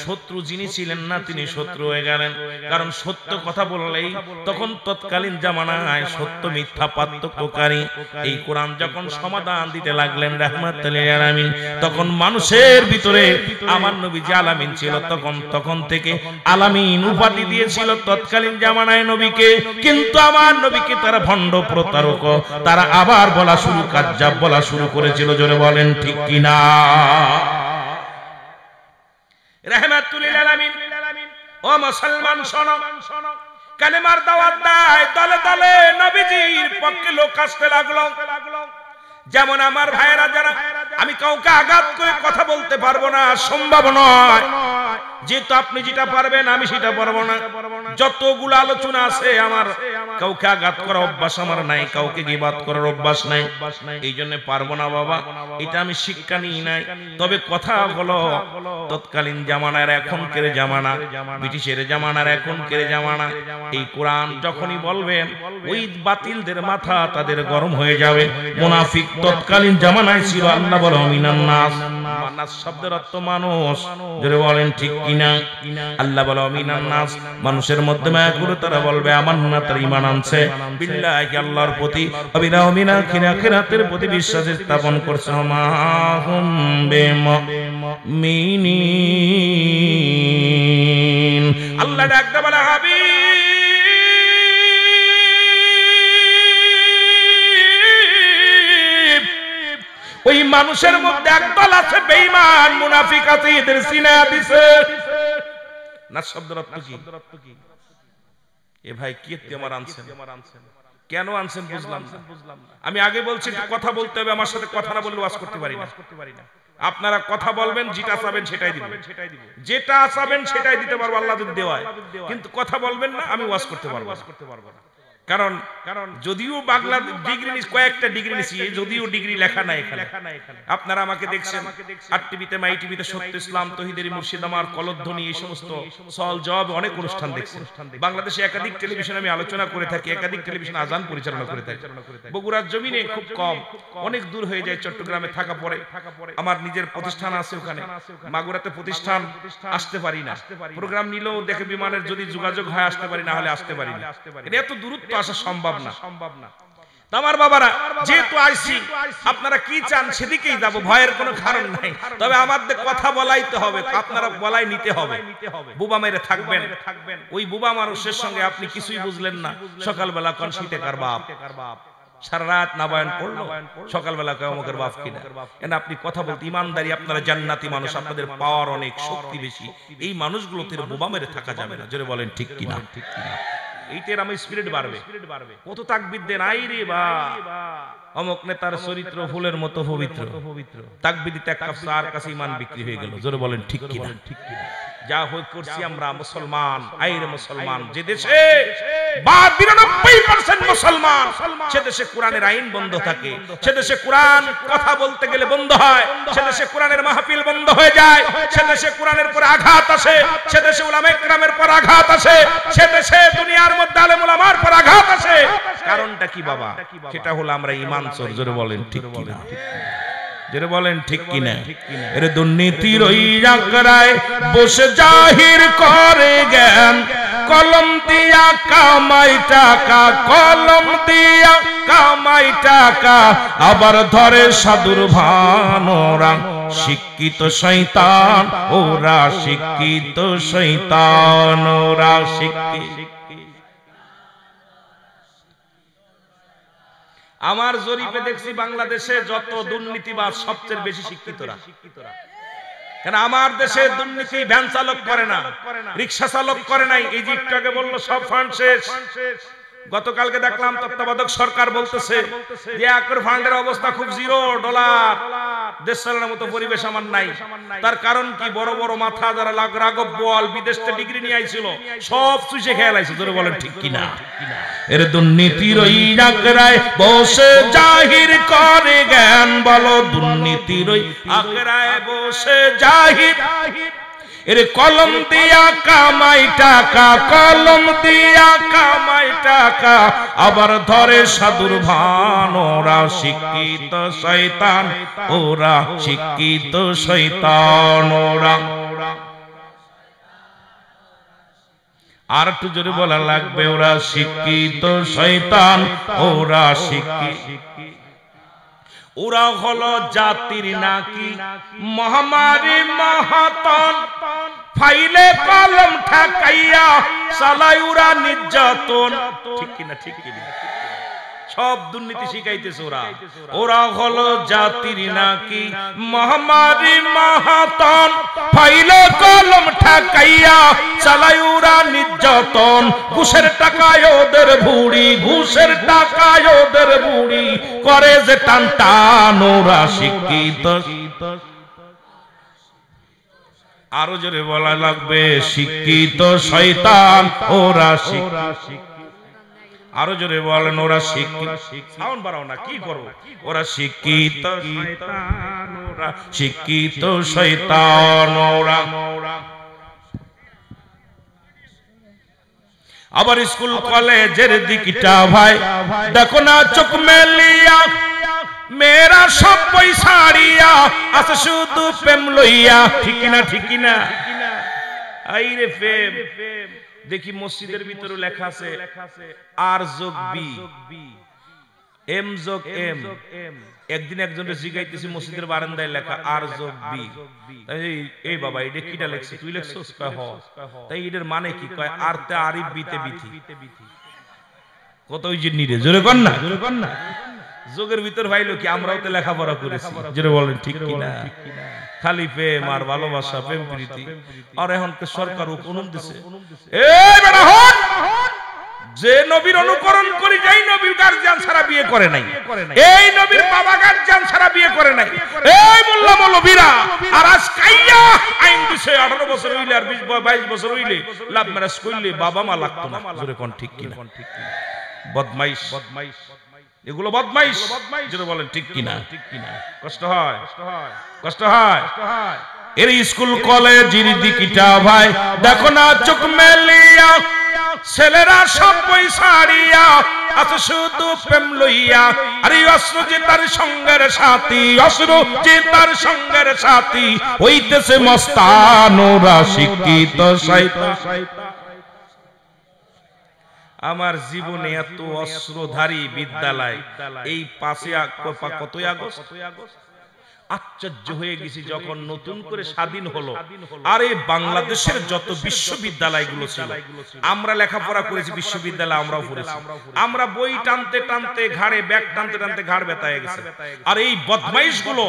শত্রু যিনি ছিলেন না তিনি শত্রু হয়ে গেলেন। কারণ সত্য কথা বললেই তখন তৎকালীন জামানায় সত্য মিথ্যা পার্থক্যকারী এই কোরআন যখন সমাধান দিতে লাগলেন রাহমাতুল লিল আলামিন, তখন মানুষের ভিতরে আমার নবী যে আলামিন ছিল, তখন থেকে আলামিন উপাধি দিয়েছিল তৎকালীন জামানায় নবীকে। কিন্তু আমার নবীকে তারা ভণ্ড, প্রতারক, তারা আবার বলা শুরু, কাজ্জাব বলা শুরু করেছিল। জোরে বলেন ঠিক কিনা? রাহমাতুল লিল আলামিন, ও মুসলমান শোনো, কালেমার দাওয়াত দেয়, দলে দলে নবীজির পক্ষে লোক আসতে লাগলো। যেমন আমার ভাইয়েরা যারা, আমি কাউকে আঘাত করে কথা বলতে পারবো না, সম্ভব নয়। যেহেতু আপনি যেটা পারবেন আমি সেটা পারবো না। যতগুলো আলোচনা আছে, আমার কাউকে আঘাত করার অভ্যাস আমার নাই, কাউকে গীবাত করার অভ্যাস নাই, এই জন্য পারবো না বাবা, এটা আমি শিক্ষা নিই নাই। তবে কথা হলো, তৎকালীন জামানার এখনকার জামানা, ব্রিটিশের জামানার এখনকার জামানা, এই কোরআন যখনই বলবেন, ওই বাতিলদের মাথা তাদের গরম হয়ে যাবে। মুনাফিক তৎকালীন জামানায় ছিল। আল্লাহ বলে মিনান নাস, নাস শব্দের অর্থ মানুষ। জোরে বলেন ঠিক কিনা? আল্লাহ বলে মিনান নাস, মানুষের মধ্যে মায়া করে তারা বলবে আমান্না, তারা ঈমান আনছে বিল্লাহি, আল্লাহর প্রতি, অবিনা আখিরাতের প্রতি বিশ্বাস স্থাপন করছে। মাহুম বিমুমিনিন। আল্লাহ ডাকতে বলে হাবিব, ওই মানুষের মধ্যে একদল আছে বেঈমান, মুনাফিক আছে, এদের সিনা দিছে। না শব্দের অর্থ কি? এ ভাই কি আমার আনছেন, কেন আনছেন বুঝলাম না। আমি আগে বলছি কথা বলতে হবে, আমার সাথে কথা না বললে ওয়াজ করতে পারি না। আপনারা কথা বলবেন, যেটা চাবেন সেটাই দিব, যেটা চাবেন সেটাই দিতে পারবো আল্লাহ যদি দেওয়ায়। কিন্তু কথা বলবেন না, আমি ওয়াজ করতে পারবো না। কারণ যদিও বাংলা ডিগ্রি কয়েকটা ডিগ্রি নিয়েছি, যদিও ডিগ্রি লেখা নাই এখানে। আপনারা আমাকে দেখছেন আর টিভিতে, মাই টিভিতে, সত্য ইসলাম, তহিদেরি, মুর্শিদামার, কলধ্বনি, এই সমস্ত সওয়াল জবাব অনেক অনুষ্ঠান দেখছেন। বাংলাদেশে একাধিক টেলিভিশনে আমি আলোচনা করে থাকি, একাধিক টেলিভিশন আজান পরিচালনা করে থাকি। বগুড়ার জমিনে খুব কম, অনেক দূর হয়ে যায়, চট্টগ্রামে থাকা পড়ে। আমার নিজের প্রতিষ্ঠান আছে ওখানে, মাগুরাতে প্রতিষ্ঠান, আসতে পারি না। প্রোগ্রাম নিলেও দেখে বিমানের যদি যোগাযোগ হয় আসতে পারি, না হলে আসতে পারি না। এত দূরত্ব আসা সম্ভব না। আমার বাবারা, যেহেতু আইসি আপনারা কি চান সেদিকেই যাব, ভয়ের কোনো কারণ নাই। তবে আমাদের কথা বলাইতে হবে, আপনারা বলাই নিতে হবে। বুবা মেরে থাকবেন, ওই বুবা মানুষের সঙ্গে আপনি কিছুই বুঝলেন না। সকালবেলা কোন শীতে কার বাপ, সারা রাত না বয়ান পড়লো, সকালবেলা অমুকের বাপ কিনা। কেন আপনি কথা বলতে ইমানদারি, আপনারা জান্নাতি মানুষ, আপনাদের পাওয়ার অনেক শক্তি বেশি। এই মানুষগুলোতে বুবা মেরে থাকা যাবে না। জোরে বলেন ঠিক কিনা? ঠিক কিনা? এইটার আমার স্পিরিট বাড়বে। কত তাকবীর দেন, আই রে বা অমুক নেতার চরিত্র ফুলের মতো পবিত্র। তাকবীর দিতে এক কাপ চার কাছে ইমান বিক্রি হয়ে গেল। জোরে বলেন ঠিক কিনা? ঠিক কিনা? যা হই করছি আমরা মুসলমান, আইরে মুসলমান, যে দেশে 92% মুসলমান, সে দেশে কোরআনের আইন বন্ধ থাকে, সে দেশে কোরআন কথা বলতে গেলে বন্ধ হয়, সে দেশে কোরআনের মাহফিল বন্ধ হয়ে যায়, সে দেশে কোরআনের পর আঘাত আসে, সে দেশে উলামায়ে কেরামের পর আঘাত আসে, সে দেশে দুনিয়ার মধ্যে আলেম উলামার পর আঘাত আসে। কারণটা কি বাবা? সেটা হলো আমরা ঈমান চোর। জোরে বলেন ঠিক কিনা? জোরে বলেন ঠিক কিনা? এর দুর্নীতির ওই জায়গায় বসে জাহির করে জ্ঞান, কলম দিয়া কামাই টাকা, কলম দিয়া কামাই টাকা, আবার ধরে সাধুর ভান। ওরা শিক্ষিত শয়তান, ওরা শিক্ষিত শয়তান, ওরা শিক্ষিত। আমার জরিপে দেখছি বাংলাদেশে যত দুর্নীতিবাজ সবচেয়ে বেশি শিক্ষিতরা। কেন আমার দেশে দুর্নীতি ভ্যান চালক করে না, রিক্সা চালক করে নাই। এই যে একটু আগে বললো সব ফান্ড শেষ। গতকালকে দেখলাম তত্ত্বাবধায়ক সরকার বলতেছে যে একর ফান্ডের অবস্থা খুব $0, দেশ চালানোর মতো পরিবেশ আমার নাই। তার কারণ কি? বড় বড় মাথা যারা রাঘব বোয়াল বিদেশ থেকে ডিগ্রি নিয়ে আইছিল সব চুষে খেয়ে লাইছে। জোরে বলেন ঠিক কিনা? এর দুর্নীতির ওই আকড়ায় বসে জাহির করে জ্ঞান, বলো দুর্নীতির ওই আকড়ায় বসে জাহির। এর কলম দিয়া কামাই টাকা, কলম দিয়া কামাই টাকা, আবার ধরে সাধুর ভান। ওরা শিক্ষিত শয়তান, ওরা শিক্ষিত শয়তান, ওরা। আর একটু জোরে বলা লাগবে, ওরা শিক্ষিত শয়তান, ওরা শিক্ষিত। ওরা হলো জাতির নাকি মহামারী মহাতন, ফাইলে কলম ঠাকাইয়া চালায় ওরা নির্যাতন। ঠিক কিনা? ঠিক কিনা? সব দুর্নীতি শিখাইতেছে ওরা। ওরা হলো জাতির নাকি মহামারী মহাতন, ফাইলে কলম ঠাকাইয়া চালায় ওরা নির্যাতন। ঘুষের টাকায় ওদের ভুড়ি, ঘুষের টাকায় ওদের ভুড়ি, করে যে টান টান। ওরা শিক্ষিত। আরো জোরে বলা লাগবে, শিক্ষিত শয়তান, ওরা শিক্ষিত। আরো জোরে বলেন, ওরা শিক্ষিত। সাউন্ড বাড়াও না, কি করবো? ওরা শিক্ষিত শয়তান, ওরা শিক্ষিত শয়তান, ওরা। আবার স্কুল কলেজের দিকটা ভাই দেখো না চোখ মেলিয়া, মেয়েরা সব পয়সা হারিয়া আছে শুধু প্রেম লইয়া। ঠিক না? ঠিক না? আইরে প্রেম। দেখি মসজিদের ভিতরে লেখা আছে আর যোগ বি, এম যোগ এম। একদিন একজনের জিগাইতেছি মসজিদের বারান্দায় লেখা আর যোগ বি। এই বাবা এটা কিটা লেখছে? তুই লেখছস? কয় হ। তাই এটার মানে কি? কয় আর তে আরিফ বিতে বিথি। কত ওই যে নিরে জোরে কর না, জোরে কর না। যোগের ভিতর ভাইলো কি? আমরাও তো লেখাপড়া করেছি। জোরে বলেন ঠিক কিনা? খালি প্রেম আর ভালোবাসা, প্রেম প্রীতি। আর এখন সরকার অনুমোদন দিছে, এই বেটা হট, যে নবীর অনুকরণ করি, যেই নবীর গার্জিয়ান ছাড়া বিয়ে করে নাই, এই নবীর বাবা গার্জিয়ান ছাড়া বিয়ে করে নাই, এই মোল্লা মৌলবীরা। আর আজ কাইয়া আইন দিছে 18 বছর হইলে আর 22 বছর হইলে লাভ ম্যারেজ করলে বাবা মা লাগতো না। জোরে কোন ঠিক কিনা? বদমাইশ, বদমাইশ, এগুলো বদমাইশ। যেটা বলেন ঠিক কিনা? ঠিক কিনা? কষ্ট হয়, কষ্ট হয়। এর স্কুল কলেজের দিকটা ভাই দেখো না চোখ মেলিয়া, ছেলেরা সব পয়সা হারিয়া আছে শুধু প্রেম লইয়া। আরে অস্ত্র যে তার সঙ্গের সাথী, অস্ত্র যে তার সঙ্গের সাথী, হইতেছে মস্তান। ওরা শিক্ষিত শয়তান। আমার জীবনে এত অস্ত্রধারী বিদ্যালয় এই 5 আগস্ট আশ্চর্য হয়ে গেছি যখন নতুন করে স্বাধীন হলো। আর এই বাংলাদেশের যত বিশ্ববিদ্যালয়গুলো ছিল, আমরা লেখাপড়া করেছি, বিশ্ববিদ্যালয় আমরাও পড়েছি, আমরা বই টানতে টানতে ঘাড়ে ব্যাগ টানতে টানতে ঘাড় ব্যথা হয়ে গেছে। আর এই বদমাইশগুলো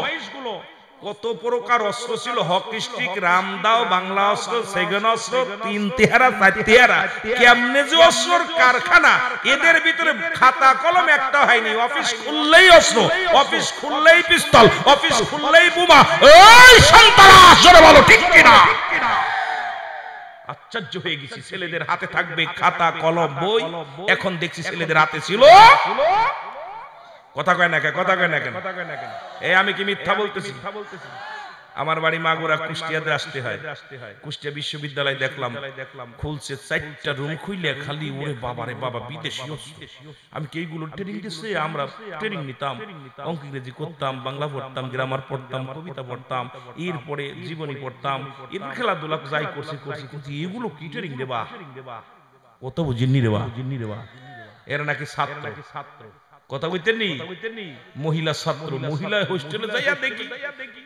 কত প্রকার অস্ত্র ছিল, হকি স্টিক, রামদাও, বাংলা অস্ত্র, সেগুন অস্ত্র, 3 তেহারা 4 তেহারা, কেমনে যে অস্ত্রর কারখানা। এদের ভিতরে খাতা কলম একটা হয়নি, অফিস খুললেই অস্ত্র, অফিস খুললেই পিস্তল, অফিস খুললেই বোমা। এই সন্ত্রাস, জোরে বলো ঠিক কিনা। আশ্চর্য হয়ে গেছি, ছেলেদের হাতে থাকবে খাতা কলম বই, এখন দেখছি ছেলেদের হাতে ছিল। কথা কয় না কেন, কথা কয় না কেন, এই আমি কি মিথ্যা বলতেছি? আমার বাড়ি মাগুরা, কুষ্টিয়াতে আসতে হয়। কুষ্টিয়া বিশ্ববিদ্যালয় দেখলাম খুলছে 4টা রুম খুইলে খালি ওরে বাবা রে বাবা বিদেশি। আমি কি এইগুলো ট্রেনিং দিচ্ছে? আমরা ট্রেনিং নিতাম, অঙ্ক ইংরেজি করতাম, বাংলা পড়তাম, গ্রামার পড়তাম, কবিতা পড়তাম, এরপরে জীবনী পড়তাম, এর খেলাধুলা যাই করছি কিন্তু এগুলো কি ট্রেনিং দেবা? কত বুঝিনি রে বা, এরা নাকি ছাত্র। কথা কইতেননি, মহিলা ছাত্র, মহিলা হোস্টেলে যাইয়া দেখি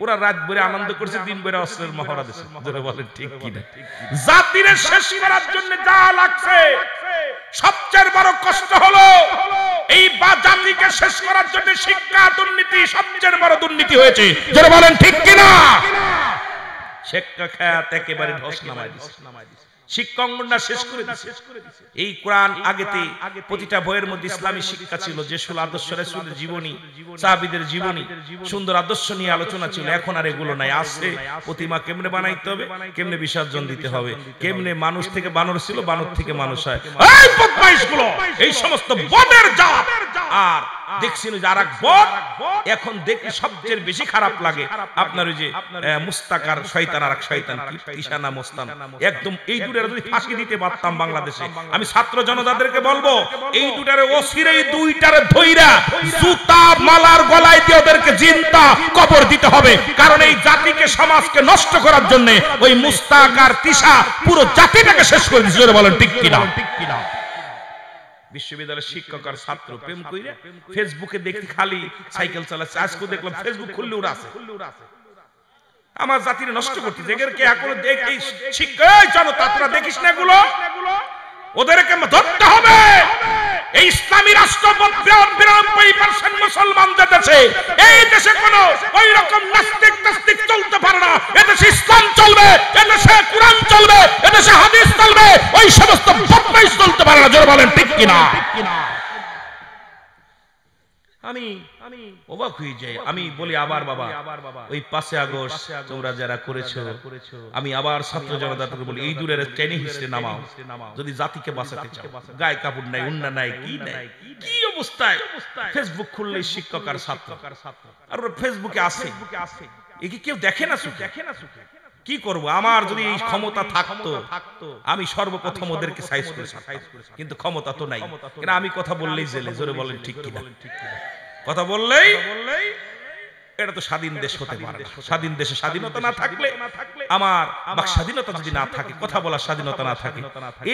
ওরা রাত ভরে আনন্দ করছে, দিন ভরে অস্ত্রের মহড়া দিছে। যারা বলেন ঠিক কিনা। জাতির শেষ করার জন্য যা লাগছে, সবচেয়ে বড় কষ্ট হলো এই জাতিকে শেষ করার জন্য শিক্ষা দুর্নীতি সবচেয়ে বড় দুর্নীতি হয়েছে। যারা বলেন ঠিক কিনা। শিক্ষা খাত একেবারে ধস নামায় দিছে, শিক্ষা অঙ্গনটা শেষ করে দিছে। এই কোরআন আগেতে প্রতিটা বইয়ের মধ্যে ইসলামী শিক্ষা ছিল, যে 16 আদর্শ রাসূলের জীবনী, সাহাবীদের জীবনী, সুন্দর আদর্শ নিয়ে আলোচনা ছিল। এখন আর এগুলো নাই। আছে প্রতিমা কেমনে বানাইতে হবে, কেমনে বিসর্জন দিতে হবে, কেমনে মানুষ থেকে বানর ছিল, বানর থেকে মানুষ হয়। এই বদমাইশগুলো, এই সমস্ত বদের জাত। আর দেখছেন যে আরেক বদ, এখন দেখি সবচেয়ে বেশি খারাপ লাগে আপনার ওই যে মুস্তাকার শয়তান, আরেক শয়তান কি তিশানা মোস্তান, একদম এই দুটারে যদি ফাঁসি দিতে পারতাম বাংলাদেশে, আমি ছাত্র জনতাদেরকে বলবো এই দুটারে অসিরেই দুইটারে ধইরা জুতা মালার গলায় দিয়ে ওদেরকে জিন্দা কবর দিতে হবে। কারণ এই জাতিকে, সমাজকে নষ্ট করার জন্য ওই মুস্তাক আর তিশা পুরো জাতিটাকে শেষ করে দিয়েছে। জোরে বলেন ঠিক কিনা। বিশ্ববিদ্যালয়ের শিক্ষক আর ছাত্র প্রেম কইরা ফেসবুকে দেখি খালি সাইকেল চালাচ্ছে। আজকে দেখলাম ফেসবুক খুললে ওরা আছে। আমার জাতির নষ্ট করতেছে। এদেরকে এখন দেখি শিক্ষা জনতা, তোরা দেখিস না এগুলো, ওদেরকে ধরতে হবে। এই ইসলামী রাষ্ট্র 92% মুসলমানদের দেশে, এই দেশে কোনো ওই রকম নাস্তিক নাস্তিক চলতে পারে না। এদেশে ইসলাম চলবে, এদেশে কোরআন চলবে, এদেশে হাদিস চলবে, ওই সমস্ত বদমাইশ চলতে পারে না। জোরে বলেন ঠিক কিনা। আমি অবাক হয়ে যাই। আমি বলি আবার বাবা, ওই 5 আগস্ট তোমরা যারা করেছো, আমি আবার ছাত্র জনতাকে বলি এই দূরের ট্রেনিং হিস্ট্রি নামাও। যদি জাতিকে বাঁচাতে চাও, গায়ে কাপড় নাই, উন্না নাই, কি নাই, কি অবস্থায় ফেসবুক খুললে শিক্ষক আর ছাত্র, আর ফেসবুকে আছে, এ কি কেউ দেখে না? কি করব? আমার যদি এই ক্ষমতা থাকতো আমি সর্বপ্রথম ওদেরকে সাইজ করে, কিন্তু ক্ষমতা তো নাই। কেন আমি কথা বললেই জেলে। জোরে বলেন ঠিক কিনা। কথা বললেই এটা তো স্বাধীন দেশ হতে পারে না। স্বাধীন দেশে স্বাধীনতা না থাকলে, আমার বাক স্বাধীনতা যদি না থাকে, কথা বলার স্বাধীনতা না থাকে,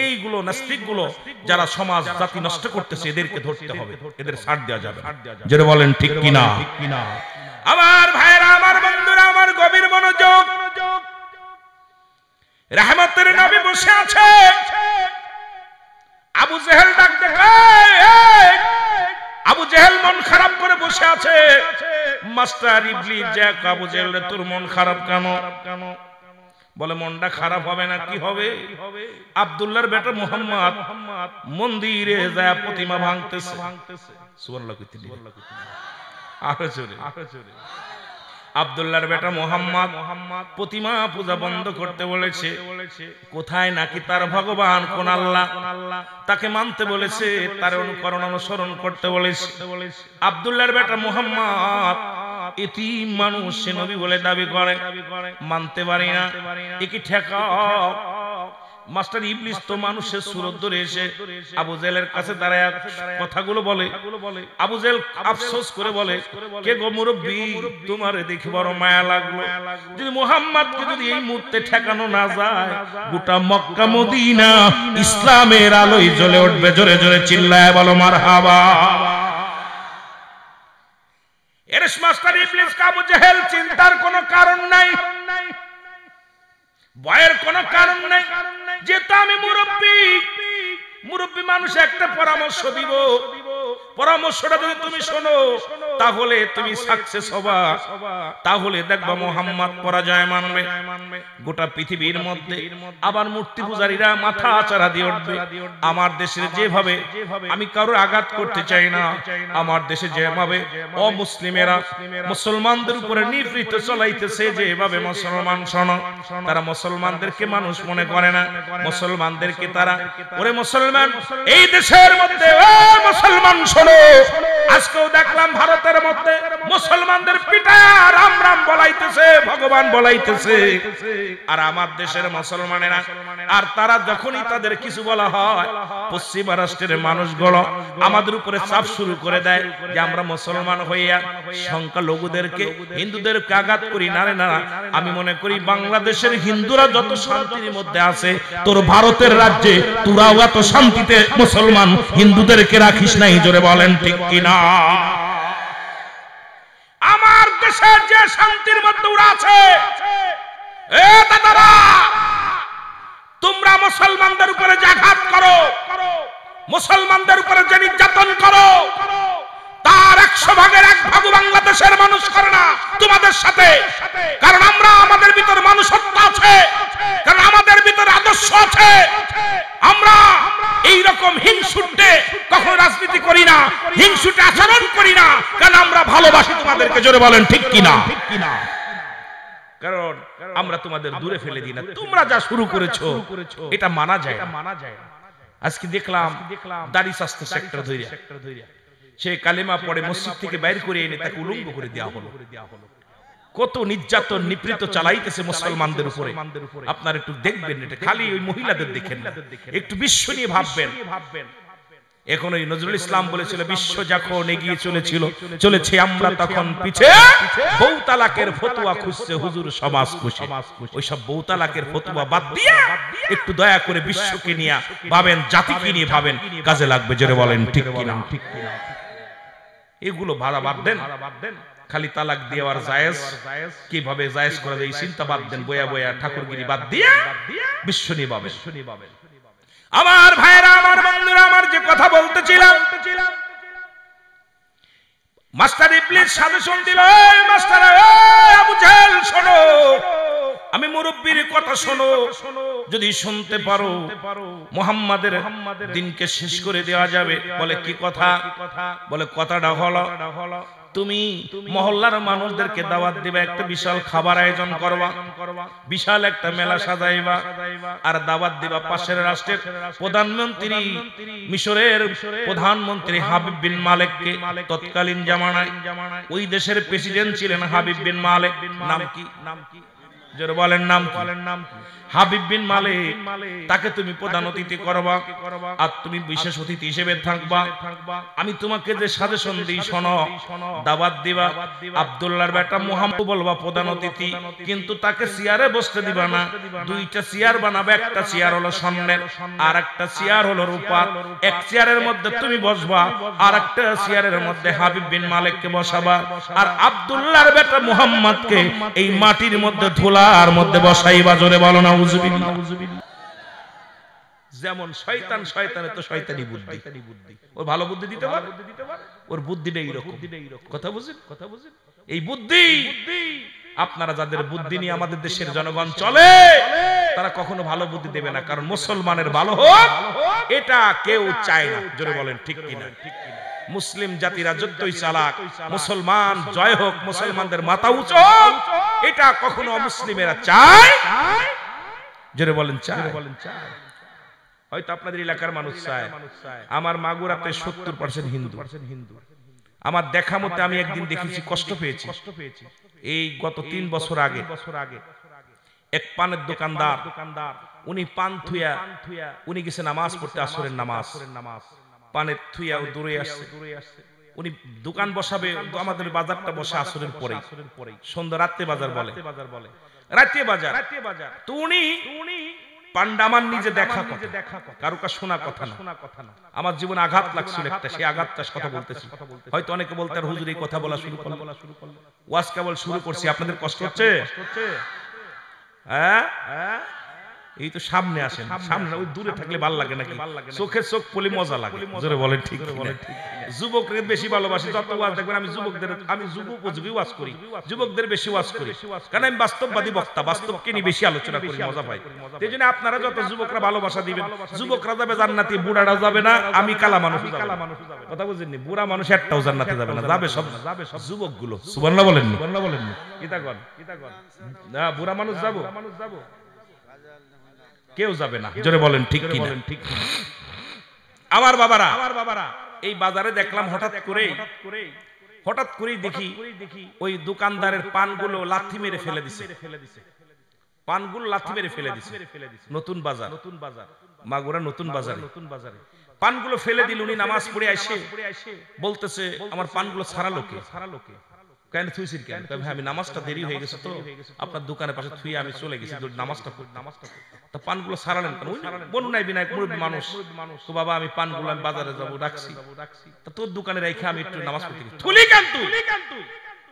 এইগুলো নাস্তিকগুলো যারা সমাজ জাতি নষ্ট করতেছে, এদেরকে ধরতে হবে, এদের ছাড় দেওয়া যাবে না। জোরে বলেন ঠিক কিনা। আমার ভাইরা, আমার বন্ধুরা, আমার গভীর মনোযোগ। রহমতের নবী বসে আছে, আবু জেহেল ডাক দেখে, আবু জেহেল মন খারাপ করে বসে আছে। মাস্টার ইবলিস যাক, আবু জেহেল তোর মন খারাপ কেন? বলে মনটা খারাপ হবে না, কি হবে? আব্দুল্লাহর বেটা মুহাম্মদ মন্দিরে যায় প্রতিমা ভাঙতেছে। সুবহানাল্লাহ কইতে আরে জোরে। আব্দুল্লাহর বেটা মুহাম্মদ প্রতিমা পূজা বন্ধ করতে বলেছে। কোথায় নাকি তার ভগবান কোন আল্লাহ তাকে মানতে বলেছে, তার অনুকরণ অনুসরণ করতে বলেছে। আব্দুল্লাহর বেটা মুহাম্মদ এতিম মানুষ, সে নবী বলে দাবি করে, মানতে পারি না, একি ঠেকাও। মাস্টার ইবলিস তো মানুষের সুরত ধরে এসে আবু জেহেলের কাছে দাঁড়ায় কথাগুলো বলে। আবু জেহেল আফসোস করে বলে, কে গো মুরব্বি, তোমারে দেখে বড় মায়া লাগলো। যদি মুহাম্মদকে যদি এই মুহূর্তে ঠেকানো না যায়, গোটা মক্কা মদিনা ইসলামের আলোয় জ্বলে উঠবে। জোরে জোরে চিল্লায় বলো মারহাবা। এরস মাস্টার ইবলিস আবু জেহেল চিন্তার কোনো কারণ নাই, ভয়ের কোনো কারণ নাই। যেহেতু আমি মুরব্বী মানুষ একটা পরামর্শ দিব, পরামর্শটা যদি তুমি শোনো তাহলে তুমি সাকসেস হবা, তাহলে দেখবা মুহাম্মদ পরাজয় মানবে। গোটা পৃথিবীর মধ্যে আবার মূর্তি পূজারীরা মাথা আচারা দিয়ে উঠবে। আমার দেশের যেভাবে, আমি কারোর আঘাত করতে চাই না, আমার দেশে যেভাবে অমুসলিমেরা মুসলমানদের উপরে নিপীড়িত চলাইতেছে, যেভাবে মুসলমান শোনো, তারা মুসলমানদেরকে মানুষ মনে করে না, মুসলমানদেরকে তারা ওরে মুসলমান এই দেশের মধ্যে ও মুসলমান শোনো, আজকেও দেখলাম ভারতের মধ্যে মুসলমানদের পিটায় রাম রাম বলাইতেছে, ভগবান বলাইতেছে। আর আমার দেশের মুসলমানেরা, আর তারা যখনই তাদের কিছু বলা হয়, পশ্চিমা রাষ্ট্রের মানুষগুলো আমাদের উপরে চাপ শুরু করে দেয় যে আমরা মুসলমান হইয়া সংখ্যালঘুদেরকে, হিন্দুদেরকে আঘাত করি। না রে না, আমি মনে করি বাংলাদেশের হিন্দুরা যত শান্তির মধ্যে আছে, তোর ভারতের রাজ্যে তোরাও এত শান্তিতে মুসলমান হিন্দুদেরকে রাখিস নাই। জোরে বলেন ঠিক কিনা? আমার দেশের যে শান্তির মধ্যে ওরা আছে, এ দাদারা, তোমরা মুসলমানদের উপরে যে আঘাত করো, মুসলমানদের উপরে যে নির্যাতন করো, তার 100 ভাগের 1 ভাগ বাংলাদেশের মানুষ করে না তোমাদের সাথে। কারণ আমরা, আমাদের ভিতর মানুষত্ব আছে, কারণ আমাদের ভিতর আদর্শ আছে। আমরা এই রকম হিংসুটে কখনো রাজনীতি করি না, হিংসুটে আচরণ করি না, কারণ আমরা ভালোবাসি তোমাদেরকে। জোরে বলেন ঠিক কিনা? কারণ আমরা তোমাদের দূরে ফেলে দিই না। তোমরা যা শুরু করেছো এটা মানা যায়। আজকে দেখলাম দাড়ি শাস্ত্র সেক্টর ধরে সে কালেমা পড়ে মসজিদ থেকে বাইর করে এনে তাকে উলঙ্গ করে দেওয়া হলো। কত নির্যাতন নিপীড়িত চালাইতেছে মুসলমানদের উপরে। আপনারা একটু দেখবেন, এটা খালি ওই মহিলাদের দেখেন না, একটু বিশ্ব নিয়ে ভাববেন। এখন ওই নজরুল ইসলাম বলেছিল, বিশ্ব যখন এগিয়ে চলেছে আমরা তখন পিছে, বউ তালাকের ফতোয়া খুঁজছে হুজুর সমাজ খুশি। ওই সব বউ তালাকের ফতোয়া বাদ দিয়ে একটু দয়া করে বিশ্বকে নিয়ে ভাবেন, জাতিকে নিয়ে ভাবেন, কাজে লাগবে। জোরে বলেন ঠিক কিনা? এগুলো ভাড়া বাদ দেন, খালি তালাক দেওয়ার জায়েজ কিভাবে জায়েজ করা যায় চিন্তা বাদ দেন, বয়া বয়া ঠাকুরগিরি বাদ দিয়ে বিশ্ব নিয়ে ভাবেন। আমার ভাইরা, আমার বন্ধুরা, আমার যে কথা বলতেছিলাম, মাস্টার ইবলিস সাজেশন দিল, মাস্টার আবু জেহেল শোনো, আমি মুরব্বির কথা শোনো, যদি শুনতে পারো মুহাম্মাদের দিনকে শেষ করে দেওয়া যাবে। বলে কি কথা? বলে কথাটা হলো, তুমি মহল্লার মানুষদেরকে দাওয়াত দিবা, একটা বিশাল খাবার আয়োজন করবা, বিশাল একটা মেলা সাজাইবা, আর দাওয়াত দিবা পাশের রাষ্ট্রের প্রধানমন্ত্রী, মিশরের প্রধানমন্ত্রী হাবিব বিন মালেককে। তৎকালীন জামানায় ওই দেশের প্রেসিডেন্ট ছিলেন হাবিব বিন মালেক। নাম কি? জোরে বলেন নাম কি? হাবিব বিন মালেক। তাকে তুমি প্রধান অতিথি করবা, আর তুমি বিশেষ অতিথি হিসেবে থাকবা। আমি তোমাকে যে সাজেশন দিই শোনো, দাওয়াত দিবা, আব্দুল্লাহর বেটা মুহাম্মদ বলবা প্রধান অতিথি, কিন্তু তাকে চেয়ারে বসতে দিবা না। 2টা চেয়ার বানাবে, একটা চেয়ার হলো স্বর্ণের, আর একটা চেয়ার হলো রূপার। এক চেয়ারের মধ্যে তুমি বসবা, আর একটা চেয়ারের মধ্যে হাবিব বিন মালেককে বসাবা, আর আব্দুল্লাহর বেটা মুহাম্মদকে এই মাটির মধ্যে ধুলার মধ্যে বসাইবা। জোরে বলো না উজুবিল্লাহ। যেমন শয়তান, শয়তানের তো শয়তানি বুদ্ধি, ওর ভালো বুদ্ধি দিতে পারে, ওর বুদ্ধিটা এইরকম। কথা বুঝেন? এই বুদ্ধি আপনারা যাদের বুদ্ধি নিয়ে আমাদের দেশের জনগণ চলে, তারা কখনো ভালো বুদ্ধি দেবে না, কারণ মুসলমানের ভালো হোক এটা কেউ চায় না। জোরে বলেন ঠিক কিনা? মুসলিম জাতিরা যতই চালাক, মুসলমান জয় হোক, মুসলমানদের মাথা উঁচু হোক, এটা কখনো অমুসলিমেরা চায়। জোরে বলেন চায়? হয়তো আপনাদের এলাকার মানুষ চায়। আমার মাগুরাতে 70% হিন্দু। আমার দেখা মতে আমি একদিন দেখেছি, কষ্ট পেয়েছি। এই গত 3 বছর আগে এক পানের দোকানদার, উনি পান থুয়া উনি গেছে নামাজ পড়তে, আসরের নামাজ, পানের থুয়া দূরে আসছে। উনি দোকান বসাবে, আমাদের বাজারটা বসে আসরের পরে, সন্ধ্যা রাত্রে বাজার বলে, রাত্রে বাজার। তো উনি পান্ডা আমার নিজে দেখা কথা, কারো কাছে শোনা কথা না। আমার জীবনে আঘাত লাগছিল একটা, সেই আঘাতটার কথা বলতেছি। হয়তো অনেকে বলতে হুজুর এই কথা বলা শুরু করলো, ওয়াজ কেবল শুরু করছি, আপনাদের কষ্ট হচ্ছে? হ্যাঁ, এই তো সামনে আসেন, সামনে ওই দূরে থাকলে ভালো লাগে নাকি? চোখে চোখ পড়লে মজা লাগে, জোরে বলেন ঠিক কিনা? যুবকদের বেশি ভালোবাসি, যত ওয়াজ দেখবেন আমি যুবকদের, আমি যুব উপযোগী ওয়াজ করি, যুবকদের বেশি ওয়াজ করি, কারণ আমি বাস্তববাদী বক্তা, বাস্তবকে নিয়ে বেশি আলোচনা করি, মজা পাই। এই জন্য আপনারা যত যুবকরা ভালোবাসা দিবেন, যুবকরা যাবে জান্নাতে, বুড়ারা যাবে না, আমি কালা মানুষ, কথা বুঝেননি? বুড়া মানুষ একটাও জান্নাতে যাবে না, যাবে সব যুবকগুলো। সুবহানাল্লাহ বলেননি? কিতা কন না, বুড়া মানুষ যাবো, কেউ যাবে না, জোরে বলেন ঠিক কিনা? আমার বাবারা, এই বাজারে দেখলাম হঠাৎ করেই দেখি ওই দোকানদারের পানগুলো লাথি মেরে ফেলে দিছে, পানগুলো লাথি মেরে ফেলে দিছে। নতুন বাজার, মাগুরা নতুন বাজারে পানগুলো ফেলে দিল। উনি নামাজ পড়ে আসে বলতেছে আমার পানগুলো ছাড়ালো কে? কেন থুইছিস কেন? আমি নামাজটা দেরি হয়ে গেছে তো আপনার দোকানের পাশে থুই আমি চলে গেছি নামাজটা পড়তে। তা পানগুলো ছাড়ালেন কেন? বনু নাই বিনায়ক মুরব্বী মানুষ, তো বাবা আমি পানগুলো আমি বাজারে যাবো রাখছি, তা তোর দোকানে রেখে আমি একটু নামাজ পড়তে গেছি। থুলি কেন তুই?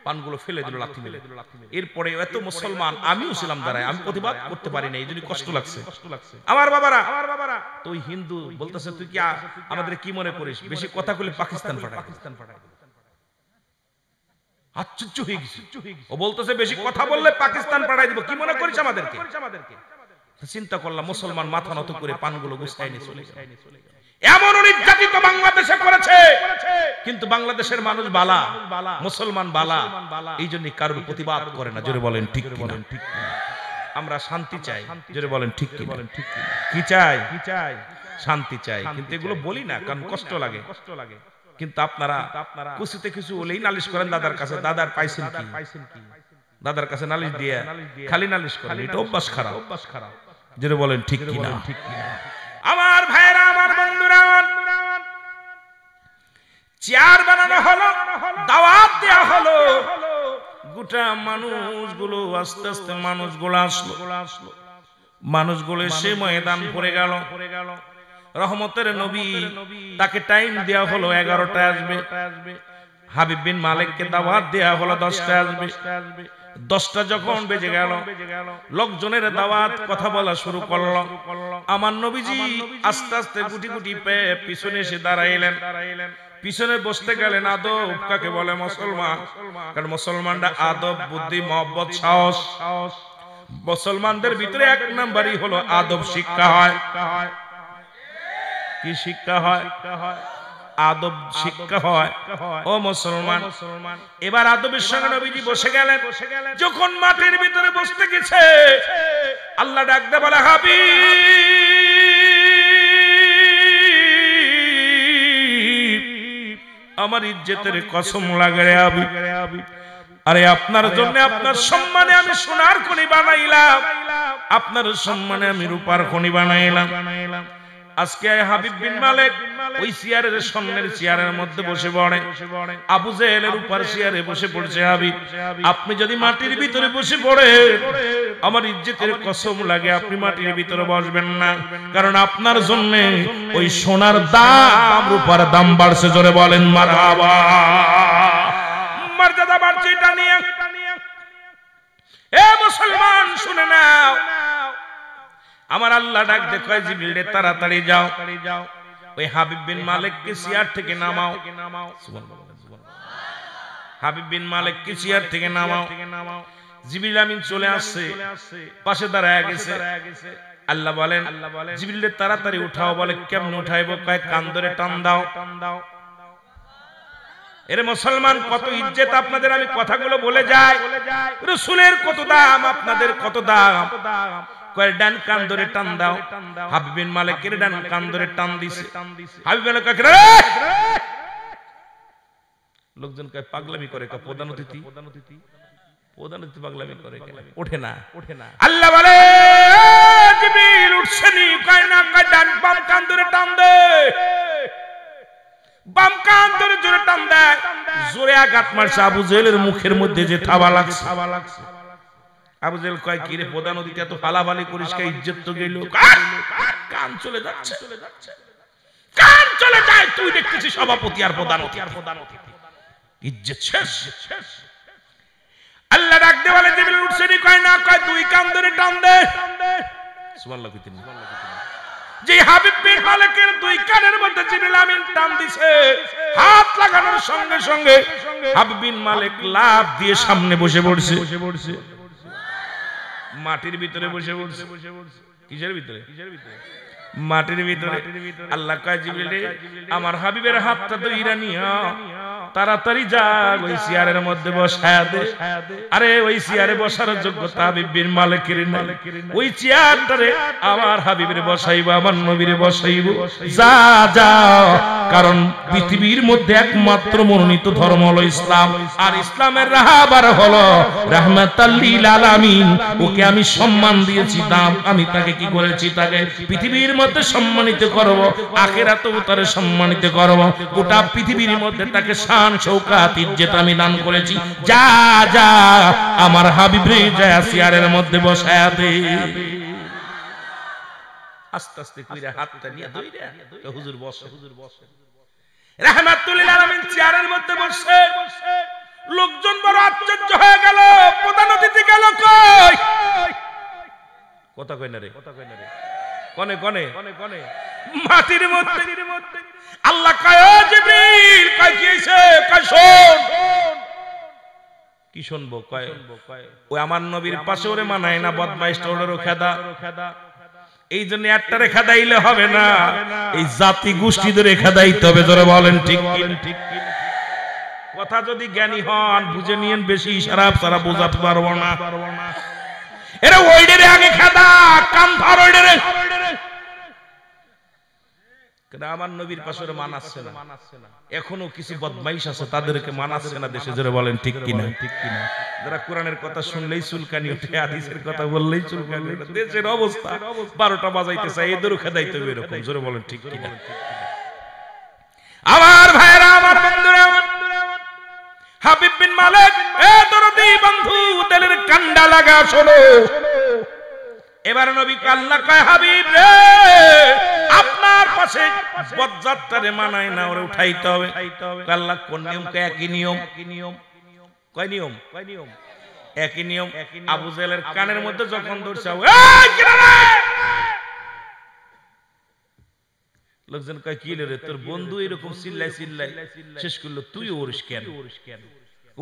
পানগুলো ফেলে দিল লাথি মেরে। এরপরে এত মুসলমান, আমিও ছিলাম দাঁড়ায়, আমি প্রতিবাদ করতে পারি না, এই জন্য কষ্ট লাগছে। আমার বাবারা, তো ওই হিন্দু বলতেছে তুই কি আমাদের কি মনে করিস? বেশি কথা বলে পাকিস্তান পাঠায়। আশ্চর্য হয়ে গেছে, ও বলতেছে বেশি কথা বললে পাকিস্তান পাঠাই দিব, কি মনে করিস আমাদেরকে? চিন্তা করলাম মুসলমান মাথা নত করে পানগুলো গুছাই নিয়ে চলে গেল। এমন নির্যাতিত বাংলাদেশে করেছে, কিন্তু বাংলাদেশের মানুষ বালা, মুসলমান বালা, এই জন্য কারোর প্রতিবাদ করে না, জোরে বলেন ঠিক কিনা? আমরা শান্তি চাই, জোরে বলেন ঠিক কিনা? কি চাই? শান্তি চাই, কিন্তু এগুলো বলি না কারণ কষ্ট লাগে। কিন্তু আপনারা কিছুতে কিছু বলেই নালিশ করেন দাদার কাছে, দাদার পাইছেন কি? দাদার কাছে নালিশ দিয়ে খালি নালিশ করেন, এটা অভ্যাস খারাপ, যেটা বলেন ঠিক কিনা? আমার ভাইরা, আমার বন্ধুরা, চেয়ার বানানো হলো, দাওয়াত দেওয়া হলো, গোটা মানুষগুলো আস্তে আস্তে মানুষগুলো আসলো, মানুষগুলো সে ময়দান পড়ে গেল। রহমতের নবী, তাকে টাইম দেওয়া হলো 11টায় আসবে। হাবিব বিন মালিককে দাওয়াত দেওয়া হলো 10টায় আসবে। 10টা যখন বেজে গেল, লোকজনের দাওয়াত কথা বলা শুরু করলো। আমার নবীজি আস্তে আস্তে গুটি গুটি পেয়ে পিছনে এসে দাঁড়াইলেন। পিছনে বসতে গেলেন। আদব কাকে বলে? মুসলমান, কারণ মুসলমানরা আদব, বুদ্ধি, মহব্বত, সাহস, মুসলমানদের ভিতরে 1 নাম্বারই হলো আদব শিক্ষা হয়। কি শিক্ষা হয়? আদব শিক্ষা হয়। ও মুসলমান, এবার আদবের সঙ্গে নবীজি বসে গেলেন। যখন মাটির ভিতরে বসতে গেছে, আল্লাহ ডাক দিয়ে বলে হাবিব, আমার ইজ্জতের কসম লাগে রে হাবিব, আরে আপনার জন্য, আপনার সম্মানে আমি সোনার খনি বানাইলাম, আপনার সম্মানে আমি রূপার খনি বানাইলাম। আজকে হাবিব বিন মালিক ওই চেয়ারের সামনের চেয়ারের মধ্যে বসে পড়ে, আবু জেহেলের উপর চেয়ারে বসে পড়ছে। হাবিব, আপনি যদি মাটির ভিতরে বসে পড়ে, আমার ইজ্জতের কসম লাগে আপনি মাটির ভিতরে বসবেন না, কারণ আপনার জন্য ওই সোনার দাম, রূপার দাম বাড়ছে। জোরে বলেন মারহাবা। মর্যাদা বাড়ছে এটা নিয়ে। এ মুসলমান শুনে নাও, আমার আল্লাহ ডাক দেখো জিবরিল রে তাড়াতাড়ি যাও, ওই হাবিব বিন মালিককে চেয়ার থেকে নামাও। সুবহানাল্লাহ, হাবিব বিন মালিককে চেয়ার থেকে নামাও। জিবরিল আমিন চলে আসছে, পাশে দাঁড়ায় গেছে। আল্লাহ বলেন জিবরিল রে তাড়াতাড়ি উঠাও। বলে কেমনে উঠাইবো? কয় কান ধরে টান দাও। এর মুসলমান, কত ইজ্জত আপনাদের, আমি কথাগুলো বলে যাই। রাসূলের কত দাম, আপনাদের কত দাম। কয় ডান কান ধরে টান দাও। হাবিব বিন মালিকের ডান কান ধরে টান দিছে। হাবিব বলে কয় রে, লোকজন কয় পাগলামি করে, কয় প্রধান অতিথি। প্রধান অতিথি পাগলামি করে কেন? ওঠে না। আল্লাহ বলে জিবরিল উঠছেনি, কয় না, কয় ডান বাম কান ধরে টান দে, বাম কান ধরে জোরে টান দেয়, জোরে আঘাত মারছে আবু জেহেলের মুখের মধ্যে যে থাবা লাগছে। আবু জেহেল কয়, কি রে প্রধান অতিথি এত ফালাফালি করিস কে, ইজ্জত তো গেল। কান চলে যাচ্ছে, কান চলে যায়, তুই দেখতেছিস সভাপতি আর প্রধান অতিথি, ইজ্জত শেষ। আল্লাহ ডাক দে বলে জিবরিল উঠছেনি, কয় না, কয় দুই কান ধরে টান দে। সুবহানাল্লাহ কইতেন। যে হাবিব বিন মালিকের দুই কানের মধ্যে জিবরিল আমিন টান দিছে, হাত লাগানোর সঙ্গে সঙ্গে হাবিব বিন মালিক লাফ দিয়ে সামনে বসে পড়ছে, মাটির ভিতরে বসে পড়ছে। কিসের ভিতরে? মাটির ভিতরে। আল্লাহ কয় জিবরিল, আমার হাবিবের হাতটা ধইরা নিয়া তাড়াতাড়ি যা ওই চেয়ারের মধ্যে বসায়া দে। আরে ওই চেয়ারে বসার যোগ্যতা হাবিব বিন মালিকের নাই, ওই চেয়ারটারে আমার হাবিবের বসাইবো, আমার নবীরে বসাইবো। যা যা, কারণ পৃথিবীর মধ্যে একমাত্র মনোনীত ধর্ম হলো ইসলাম, আর ইসলামের রাহবার হলো রাহমাতাল লিল আলামিন। ওকে আমি সম্মান দিয়েছি, দাম আমি তাকে কি করেছি, তাকে পৃথিবীর মধ্যে সম্মানিত করব, আখিরাতেও তারে সম্মানিত করব। গোটা পৃথিবীর মধ্যে তাকে শান শৌকাত ইজ্জত আমি দান করেছি। যা যা, আমার হাবিব রে যা চেয়ারের মধ্যে বসায়া দে। আস্তে আস্তে কইরা হাতটা নিয়ে ধইরা হুজুর বসে, রাহমাতুল লিল আলামিন চেয়ারের মধ্যে বসে। লোকজন বড় আশ্চর্য হয়ে গেল, প্রধান অতিথি গেল কই? কথা কই না রে, কনে কনে মাটির মধ্যে। আল্লাহ কয়, ও জিবরিল, কয় কি হইছে? কয় শোন। কি শুনবো? কয় ওই আমার নবীর পাশে ওরে মানায় না, বদমাইশটা ওরেরও খেদা। এই জন্য একটা রেখা দাইলে হবে না, এই জাতি গোষ্ঠী ধরে রেখা দাইতে হবে। ধরে বলেন ঠিক কি? কথা যদি জ্ঞানী হন বুঝে নিয়েন, বেশি ইশারা সারা বোঝাতে পারবো না। এরা ওইডেরে আগে খেদা, কান ধর ওইডেরে। আমার নবীর পাশে মানাচ্ছে না, এখনো কিছু বদমাইশ আছে তাদেরকে মানাচ্ছে না দেশে। জোরে বলেন ঠিক কিনা? যারা কোরআনের কথা শুনলেই চুলকানি ওঠে, হাদিসের কথা বললেই চুলকানি ওঠে। দেশের অবস্থা 12টা বাজাইতে চাই, এদেরও খেদাইতে হবে এরকম। জোরে বলেন ঠিক কিনা? আমার ভাইরা, আমার বন্ধুরা, হাবিব বিন মালিক, এ দরদি বন্ধু, দিলের কান্ডা লাগা শোনো। এবার নবী আল্লাহ কয়, হাবিব রে, আপনার পাশে বজ্জাতটারে মানায় না, ওরে উঠাইতে হবে। আল্লাহ কোন নিয়ম? একই নিয়ম। কয় নিয়ম? একই নিয়ম। আবু জেহেলের কানের মধ্যে যখন ধরছে, লোকজন কয়, কি রে তোর বন্ধু এরকম চিল্লাই চিল্লাই শেষ করলো, তুই ওরিস কেন?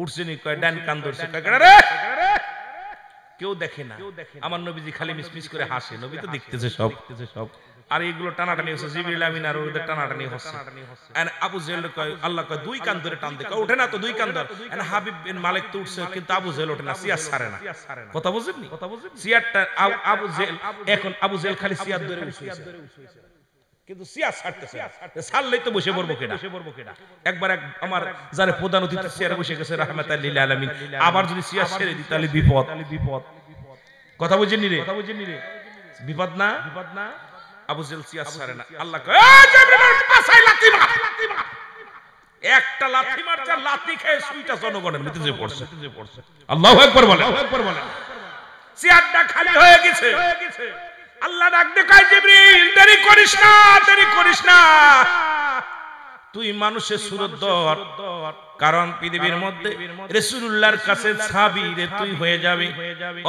উঠছে নি? কয় ডান কান ধরছে। কেউ দেখে না, আমার নবীজি খালি মিসমিস করে হাসে, নবী তো দেখতেছে সব। আর এইগুলো টানাটানি হচ্ছে, জিবরিল আমিন আর ওদের টানাটানি হচ্ছে। আবু জেহেল কয়, আল্লাহ কয় দুই কান ধরে টান দে। কয় ওঠে না তো, দুই কান ধর। হাবিব বিন মালিক তো উঠছে, কিন্তু আবু জেহেল ওঠে না, সিয়ার ছাড়ে না। কথা বুঝেননি? সিয়ারটা আবু জেহেল, এখন আবু জেহেল খালি সিয়ার ধরে উঠছে, কিন্তু সিয়ার ছাড়তেছে। ছাড়লেই তো বসে পড়বো কেডা? একবার আমার যারা প্রধান অতিথি সিয়ারে বসে গেছে রাহমাতাল লিল আলামিন, আবার যদি সিয়ার ছেড়ে দিই তাহলে বিপদ। কথা বুঝেননি রে? বিপদ না? আবু জেহেল সিয়ার ছাড়ে না। আল্লাহ কয়, এ জিবরিল, পাছায় লাথি মার। একটা লাথি মারছে, লাথি খেয়ে সুইটা জনগণের মধ্যে যে পড়ছে। আল্লাহু আকবার বলেন। সিয়ারটা খালি হয়ে গেছে। আল্লাহ ডাক দে কয়, জিবরিল, দেরি করিস না, দেরি করিস না, তুই মানুষের সুরত ধর, কারণ পৃথিবীর মধ্যে রাসূলুল্লাহর কাছে সাহাবী রে তুই হয়ে যাবে।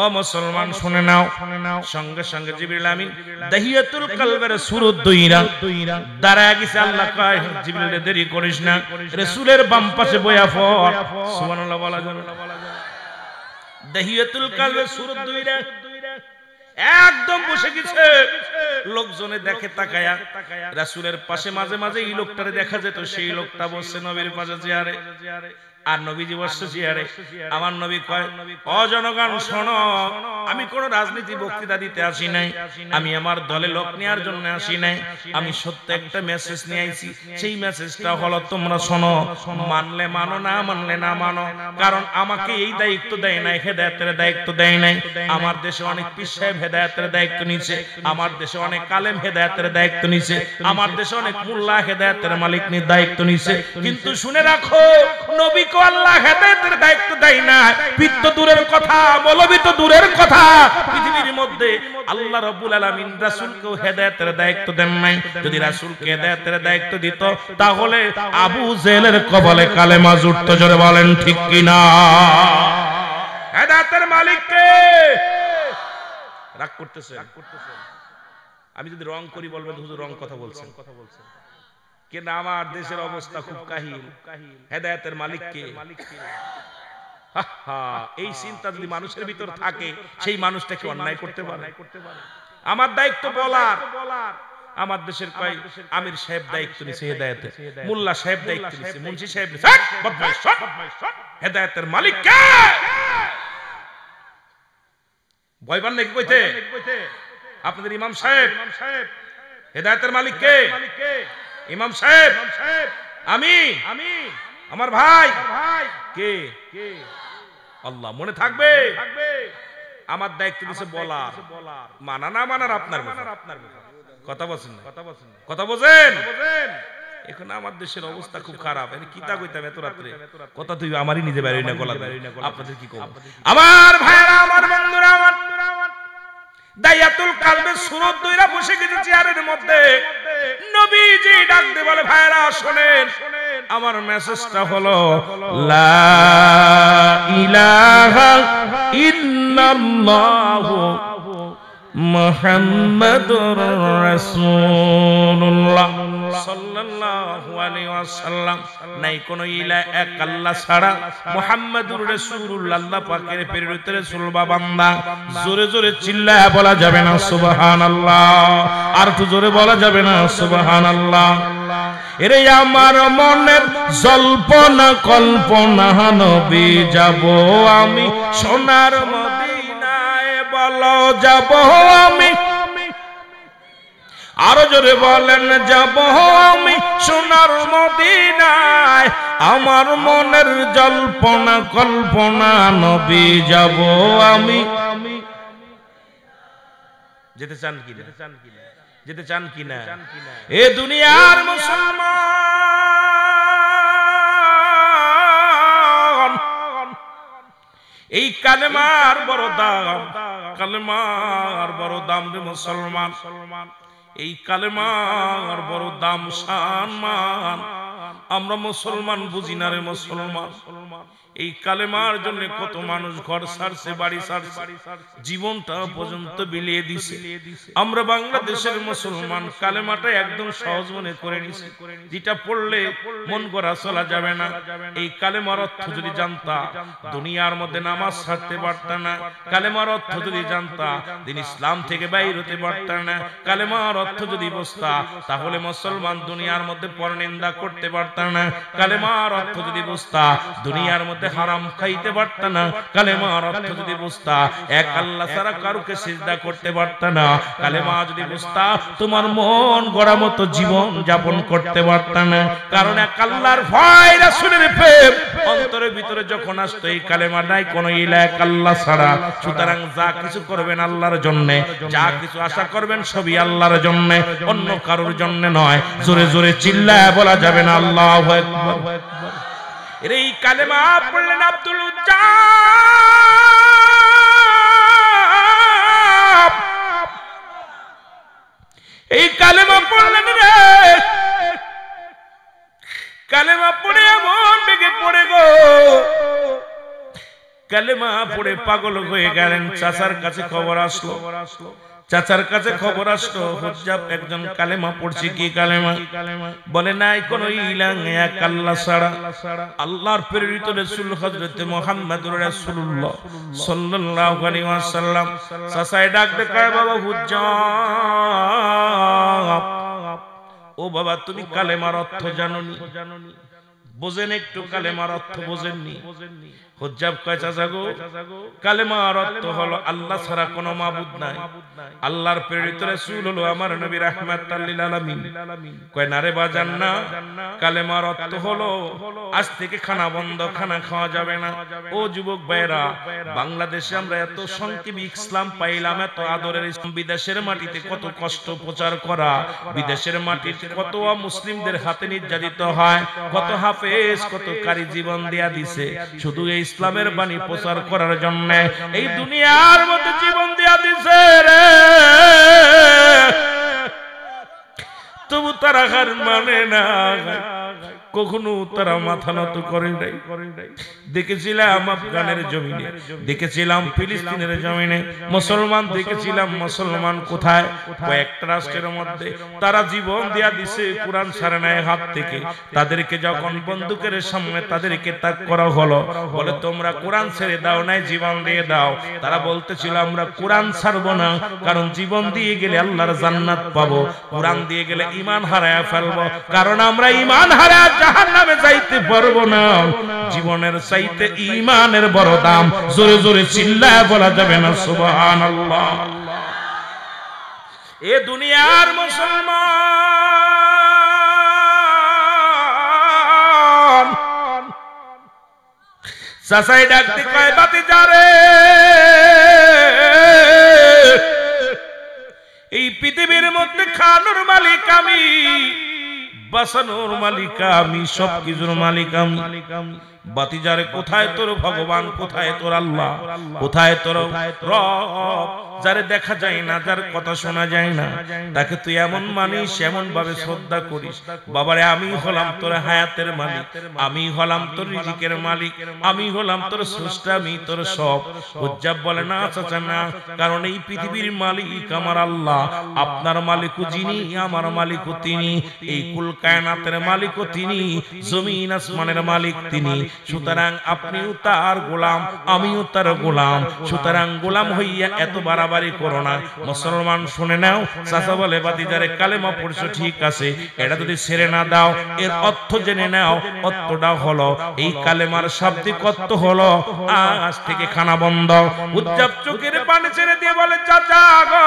ও মুসলমান শুনে নাও। সঙ্গে সঙ্গে জিবরিল আমিন দাহিয়াতুল কলবের সুরত দইরা দাঁড়ায় গেছে। আল্লাহ কয়, জিবরিল দেরি করিস না, রাসূলের বাম পাশে বয়া পড়। সুবহানাল্লাহ বলা যাবে। দাহিয়াতুল কলবের সুরত দইরা একদম বসে গেছে। লোকজনে দেখে তাকায়া, রাসূলের পাশে মাঝে মাঝে এই লোকটারে দেখা যেত, সেই লোকটা বসে নবীর পাশে চেয়ারে। আর নবীজি বসছে চেয়ারে। আমার নবী কয়, ও জনগণ শোনো, আমি কোন রাজনীতি বক্তৃতা দিতে আসি নাই, আমি আমার দলে লোক নেওয়ার জন্য আসি নাই, আমি সত্য একটা মেসেজ নিয়ে আইছি। সেই মেসেজটা হলো তোমরা শোনো, মানলে মানো, না মানলে না মানো। কারণ আমাকে এই দায়িত্ব দেয় নাই, হেদায়েতের দায়িত্ব দেয় নাই। আমার দেশে অনেক পীর সাহেব হেদায়েতের দায়িত্ব নিছে, আমার দেশে অনেক আলেম হেদায়েতের দায়িত্ব নিছে, আমার দেশে অনেক মোল্লা হেদায়েতের মালিক দায়িত্ব নিছে। কিন্তু শুনে রাখো, নবীকে আল্লাহ হেদায়েতের দায়িত্ব দেয় না। পীর তো দূরের কথা, মৌলবী তো দূরের কথা, পৃথিবীর মধ্যে আল্লাহ রাব্বুল আলামিন রাসূলকেও হেদায়েতের দায়িত্ব দেন নাই। যদি রাসূলকে হেদায়েতের দায়িত্ব দিত, তাহলে আবু জেহেলের কবলে কালেমা জুড়ত। জোরে বলেন ঠিক কিনা? হেদায়েতের মালিক কে? রাগ করতেছে? আমি যদি রং করি বলবেন হুজুর রং কথা বলছেন। কিন্তু আমার দেশের অবস্থা খুব কাহিল। হেদায়েতের মালিক কে? এই চিন্তা যদি মানুষের ভিতর থাকে, সেই মানুষটাকে অন্যায় করতে পারে? আমার দায়িত্ব বলার। আমার দেশের কয় আমির সাহেব দায়িত্ব নিছে হেদায়েতের, মোল্লা সাহেব দায়িত্ব নিছে, মুন্সি সাহেব নিছে। হেদায়েতের মালিক কে? ভয় পান নাকি কইতে? আপনাদের ইমাম সাহেব। হেদায়েতের মালিক কে? ইমাম সাহেব। আমি, আমার ভাই কে? আল্লাহ। মনে থাকবে? আমার দায়িত্ব দিছে বলার, মানা না মানার আপনার কথা বলছেন, কথা বোঝেন? এখন আমার দেশের অবস্থা খুব খারাপ। কিতা কইতাম এত রাত্রে কথা, তুই আমারই নিজে বেরোই না গলা, আপনাদের কি কম? আমার ভাইরা, আমার বন্ধুরা, আমার দায়াতুল কালবে সুরত দইরা বসে গেছে চেয়ারের মধ্যে। নবীজি ডাক দিয়ে বলে, ভাইরা শোনেন, আমার মেসেজটা হলো লা ইলাহা ইল্লাল্লাহু মুহাম্মাদুর রাসূলুল্লাহ সাল্লাল্লাহু আলাইহি ওয়াসাল্লাম। নাই কোন ইলাহ এক আল্লাহ ছাড়া, মুহাম্মাদুর রাসূলুল্লাহ আল্লাহ পাকের প্রেরিত রাসূল বা বান্দা। জোরে জোরে চিল্লায়া বলা যাবে না সুবহানাল্লাহ? আর একটু জোরে বলা যাবে না সুবহানাল্লাহ? এরে আমার মনের জল্পনা কল্পনা, নবী যাব আমি সোনার মদিনায়, বলো যাব আমি। আরো জোরে বলেন, যাব আমি সোনার মদিনায়। আমার মনের জল্পনা কল্পনা, নবী যাব আমি। যেতে চান কিনা? যেতে চান কিনা? এ দুনিয়ার মুসলমান, এই কালেমার বড় দাম, কালেমার বড় দাম রে মুসলমান। এই কালেমার বড় দাম, সম্মান আমরা মুসলমান বুঝি না রে মুসলমান। এই কালেমার জন্য কত মানুষ ঘর ছাড়ছে, বাড়ি ছাড়ছে, জীবনটা পর্যন্ত বিলিয়ে দিছে। আমরা বাংলাদেশের মুসলমান কালেমাটা একদম সহজ মনে করে নিছি, যেটা পড়লে মন গড়া চলা যাবে না। এই কালেমার অর্থ যদি জানতা, দুনিয়ার মধ্যে নামাজ ছাড়তে পারতা না। কালেমার অর্থ যদি জানতা, দিন ইসলাম থেকে বাইর হতে পারতা না। কালেমার অর্থ যদি বুঝতা, তাহলে মুসলমান দুনিয়ার মধ্যে পরনিন্দা করতে পারতা না। কালেমার অর্থ যদি বুঝতা, দুনিয়ার মধ্যে হারাম খাইতে পারত না। কালেমার অর্থ যদি বুঝতা, এক আল্লাহ ছাড়া কারুকে সিজদা করতে পারত না। কালেমা যদি বুঝতা, তোমার মন গড়া মতো জীবন যাপন করতে পারত না। কারণ এক আল্লাহর ভয়, রাসূলের প্রেম অন্তরের ভিতরে যখন আসতো, এই কালেমা নাই কোন ইলাহ এক আল্লাহ ছাড়া। সুতরাং যা কিছু করবেন আল্লাহর জন্য, যা কিছু আশা করবেন সবই আল্লাহর জন্য, অন্য কারোর জন্য নয়। জোরে জোরে চিল্লায় বলা যাবে না আল্লাহু আকবার। এই কালেমা পড়লেন আব্দুল উজ্জাব, এই কালেমা পড়লেন রে। কালেমা পড়ে এমন বেগে পড়ে গো, কালেমা পড়ে পাগল হয়ে গেলেন। চাচার কাছে খবর আসলো, চাচার কাছে খবর আসলো, হুজ্জাব একজন কালেমা পড়ছে। কি কালেমা? বলে নাই কোন ইলাহ এক আল্লাহ ছাড়া। আল্লাহর প্রেরিত রাসূল হযরত মুহাম্মদুর রাসূলুল্লাহ সাল্লাল্লাহু আলাইহি ওয়াসাল্লাম। চাচায় ডাক দেখায়, বাবা হুজ্জাব, ও বাবা তুমি কালেমার অর্থ জানোনি? বোঝেন একটু কালেমার অর্থ বোঝেননি হুজ্জাব কয় চাচা গো কালেমার অর্থ হলো আল্লাহ ছাড়া কোনো মাবুদ নাই আল্লাহর প্রেরিত রাসূল হলো আমার নবী রাহমাতুল লিল আলামিন কয় না রে বাজান না কালেমার অর্থ হলো আজ থেকে খানা বন্ধ খানা খাওয়া যাবে না ও যুবক ভাইরা বাংলাদেশে আমরা এত সংক্ষেপে ইসলাম পাইলাম এত আদরের ইসলাম বিদেশের মাটিতে কত কষ্ট প্রচার করা বিদেশের মাটিতে কত মুসলিমদের হাতে নির্যাতিত হয় কত হাফেজ কত কারি জীবন দেয়া দিছে শুধু এই ইসলামের বাণী প্রচার করার জন্য এই দুনিয়ার মধ্যে জীবন দেয়া দিছে রে তবু তারা হার মানে না কখনো তারা মাথা নত করে নাই দেখেছিলাম আফগানের জমিনে দেখেছিলাম ফিলিস্তিনের জমিনে মুসলমান দেখেছিলাম মুসলমান কোথায় কয়েকটা রাষ্ট্রের মধ্যে তারা জীবন দেয়া দিছে কোরআন ছাড়ে নাই হাত থেকে তাদেরকে যখন বন্দুকের সামনে তাদেরকে তাক করা হলো বলে তোমরা কোরআন ছেড়ে দাও নাই জীবন দিয়ে দাও তারা বলতেছিল আমরা কোরআন ছাড়বো না কারণ জীবন দিয়ে গেলে আল্লাহর জান্নাত পাবো কোরআন দিয়ে গেলে ঈমান হারায়া ফেলবো কারণ আমরা ঈমান হারায়া জাহান্নামে যাইতে পারবো না জীবনের চাইতে ঈমানের বড় দাম জোরে জোরে চিল্লায় বলা যাবে না সুবহানাল্লাহ এ দুনিয়ার মুসলমান চাচাই ডাকতে কয় বাতি যারে এই পৃথিবীর মধ্যে খানোর মালিক আমি বাসানোর মালিক আমি সবকিছুর মালিক আমি বাতিজারে কোথায় তোর ভগবান কোথায় তোর আল্লাহ কোথায় তোর রব যারে দেখা যায় না যার কথা শোনা যায় না তাকে তুই এমন মানিস এমন ভাবে শ্রদ্ধা করিস বাবারে আমি হলাম তোর হায়াতের মালিক আমি হলাম তোর রিজিকের মালিক আমি হলাম তোর স্রষ্টা আমি তোর সব হুজ্জাব বলে না চাচা না কারণ এই পৃথিবীর মালিক আমার আল্লাহ আপনার মালিকও যিনি আমার মালিকও তিনি এই কুল কায়নাতের মালিকও তিনি জমিন আসমানের মালিক তিনি সুতরাং আপনিও তার গোলাম আমিও তার গোলাম সুতরাং গোলাম হইয়া এত বাড়াবাড়ি করো না মুসলমান শুনে নাও চাচা বলে বাতিজারে কালেমা পড়ছো ঠিক আছে এটা যদি ছেড়ে না দাও এর অর্থ জেনে নাও অর্থটা হলো এই কালেমার শাব্দিক অর্থ হলো আজ থেকে খানা বন্ধ হুজ্জাব চোখের পানি ছেড়ে দিয়ে বলে চাচা গো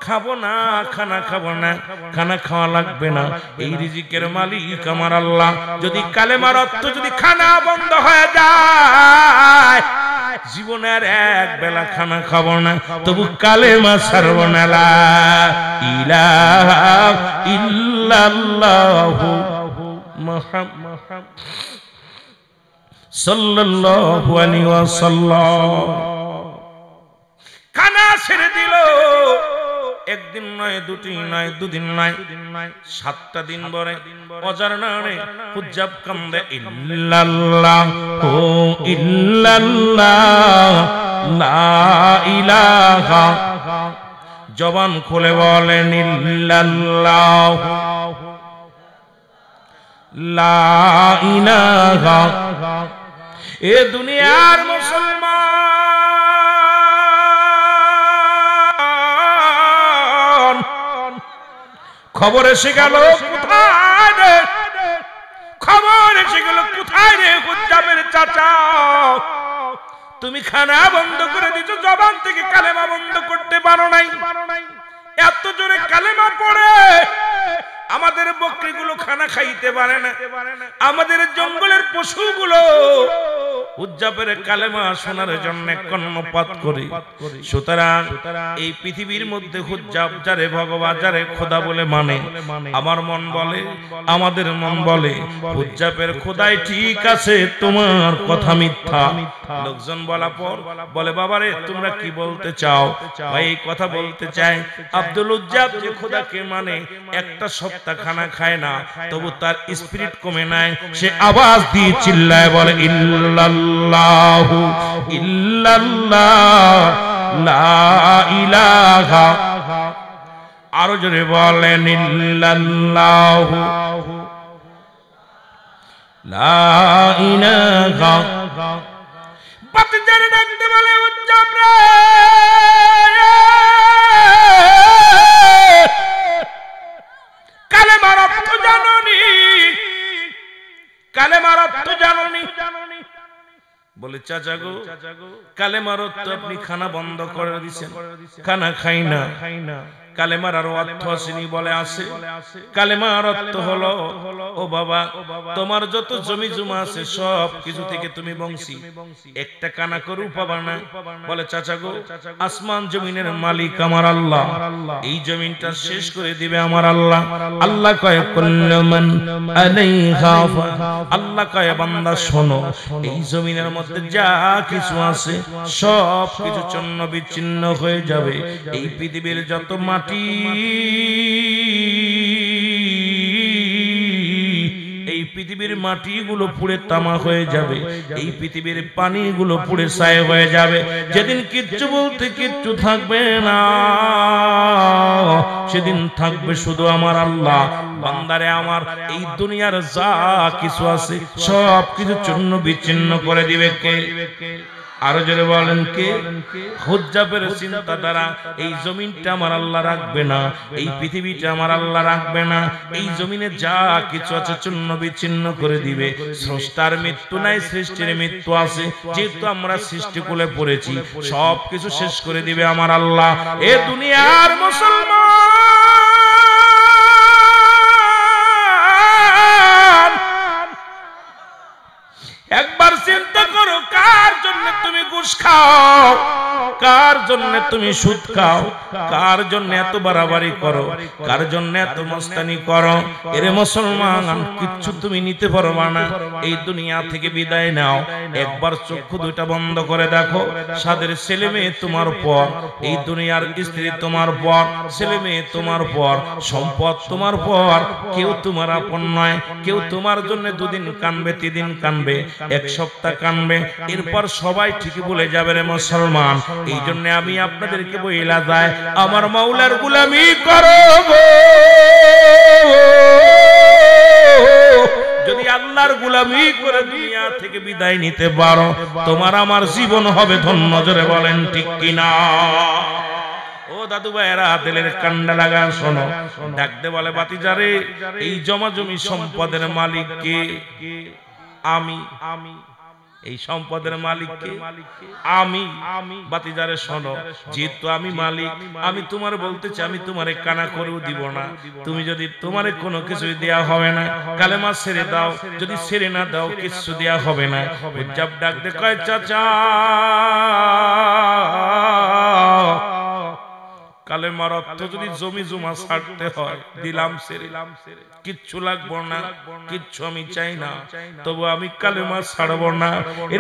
খাবো না খানা খাবো না খানা খাওয়া লাগবে না এই রিজিকের মালিক আমার আল্লাহ যদি কালেমার অর্থ যদি খানা বন্ধ হয়ে যায় জীবনের এক বেলা খানা খাবো না তবু কালেমা ছাড়ব না লা ইলাহা ইল্লাল্লাহু মুহাম্মাদ সাল্লাল্লাহু আলাইহি ওয়াসাল্লাম খানা ছেড়ে দিল একদিন নয় দুটি নয় দুদিন নয় 7টা দিন ধরে অজার নামে হুজ্জাব কান্দে ইল্লাল্লাহু ইল্লাল্লাহ লা ইলাহা জবান খুলে বলেন ইল্লাল্লাহু লা ইলাহা এ দুনিয়ার মুসলমান খবর এসে গেল কোথায় রে খবর এসে গেল কোথায় রে হুজ্জাবের চাচা তুমি খানা বন্ধ করে দিছো জবান থেকে কালেমা বন্ধ করতে পারো নাই এত জোরে কালেমা পড়ে আমাদের বকরিগুলো খানা খাইতে পারে না আমাদের জঙ্গলের পশুগুলো হুজ্জাবের কালেমা শোনার জন্য কর্ণপাত করে সুতরাং এই পৃথিবীর মধ্যে হুজ্জাব যারে ভগবান যারে খোদা বলে মানে আমার মন বলে আমাদের মন বলে হুজ্জাবের খোদাই ঠিক আছে তোমার কথা মিথ্যা লোকজন বলা পর বলে বাবারে তোমরা কি বলতে চাও ভাই এই কথা বলতে চাই আব্দুল হুজ্জাব যে খোদাকে মানে একটা সপ্তাহ খানা খায় না তবু তার স্পিরিট কমে নাই সে আওয়াজ দিয়ে চিল্লায় বলে ইল্লাল্লাহু ইল্লাল্লাহ লা ইলাহা আরো জোরে বলেন ইল্লাল্লাহু লা ইলাহা বাতিজারে ডাকতে বলে হুজ্জাব রে কালেমার অর্থ জানোনি বলে চাচা গো কালেমার অর্থ আপনি খানা বন্ধ করে দিয়েছেন, খানা খাই না। কালেমার আরো অর্থ আসেনি বলে আসে। কালেমার অর্থ হলো ও বাবা তোমার যত জমি জমা আছে সব কিছু থেকে তুমি বংশী, একটা কানা করু পাবা না। বলে চাচা গো আসমান জমিনের মালিক আমার আল্লাহ, এই জমিনটা শেষ করে দিবে আমার আল্লাহ। আল্লাহ কয় কুল্লু মান আলাইহা ফান, আল্লাহ কয় বান্দা শোনো এই জমিনের মধ্যে যা কিছু আছে সব কিছু চূর্ণ বিচ্ছিন্ন হয়ে যাবে। এই পৃথিবীর যত মাটি এই পৃথিবীর মাটিগুলো পুড়ে তামা হয়ে যাবে, এই পৃথিবীর পানিগুলো পুড়ে ছাই হয়ে যাবে। যেদিন কিচ্ছু বলতে কিচ্ছু থাকবে না, সেদিন থাকবে শুধু আমার আল্লাহ। বান্দারে আমার এই দুনিয়ার যা কিছু আছে সব কিছু চূর্ণ বিচ্ছিন্ন করে দিবে কে? আরো জোরে বলেন কে? হুজ্জাবের চিন্তা দ্বারা এই জমিনটা আমার আল্লাহ রাখবে না, এই পৃথিবীটা আমার আল্লাহ রাখবে না, এই জমিনে যা কিছু আছে চূর্ণ বিচ্ছিন্ন করে দিবে। স্রষ্টার মৃত্যু নাই, সৃষ্টির মৃত্যু আছে। যেহেতু আমরা সৃষ্টিকুলে পড়েছি, সব কিছু শেষ করে দিবে আমার আল্লাহ। এ দুনিয়ার মুসলমান একবার চিন্তা করো, কার জন্য তুমি ঘুষ খাও, কার জন্য তুমি সুদ খাও, কার জন্য এত বাড়াবাড়ি করো, কার জন্য এত মস্তানি করো? এরে মুসলমান কিচ্ছু তুমি নিতে পারবা না। এই দুনিয়া থেকে বিদায় নাও, একবার চক্ষু দুইটা বন্ধ করে দেখো। সাদের ছেলে মেয়ে তোমার পর, এই দুনিয়ার স্ত্রী তোমার পর, ছেলে মেয়ে তোমার পর, সম্পদ তোমার পর, কেউ তোমার আপন নয়। কেউ তোমার জন্য দুদিন কানবে, 3 দিন কানবে, 1 সপ্তাহ কানবে, এরপর সবাই ঠিকই বলে যাবে রে মুসলমান। এই জন্য আমি আপনাদেরকে বইলা যায় আমার মাওলার গোলামি করো গো। যদি আল্লাহর গোলামি করে দুনিয়া থেকে বিদায় নিতে পারো, তোমার আমার জীবন হবে ধন্য। জোরে বলেন ঠিক কিনা? ও দাদু ভাইরা দিলের কান্ডা লাগা শোনো, ডাকতে বলে বাতিজারে এই জমা জমি সম্পদের মালিক কে? আমি। এই সম্পদের মালিক কে? আমি। বাতিজারে শোনো, যেহেতু আমি মালিক, আমি তোমার বলতেছি আমি তোমারে কানা করেও দিব না। তুমি যদি তোমারে কোনো কিছু দেয়া হবে না, কালেমা ছেড়ে দাও, যদি ছেড়ে না দাও কিছু দেয়া হবে না। উজ্জাব ডাকতে কয় চাচা কালেমার অর্থ যদি জমি জমা ছাড়তে হয় দিলাম ছেড়ে, কিচ্ছু লাগবো না, কিচ্ছু আমি চাই না, তবু আমি কালেমা ছাড়বো না।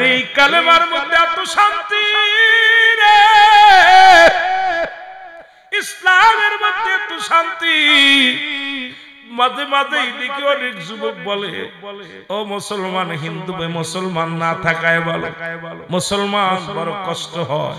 এই কালেমার মধ্যে এত শান্তি রে, ইসলামের মধ্যে এত শান্তি। মাঝে মাঝে এইদিকে অনেক যুবক বলে ও মুসলমান হিন্দু মুসলমান না থাকায় ভালো, মুসলমান বড় কষ্ট হয়,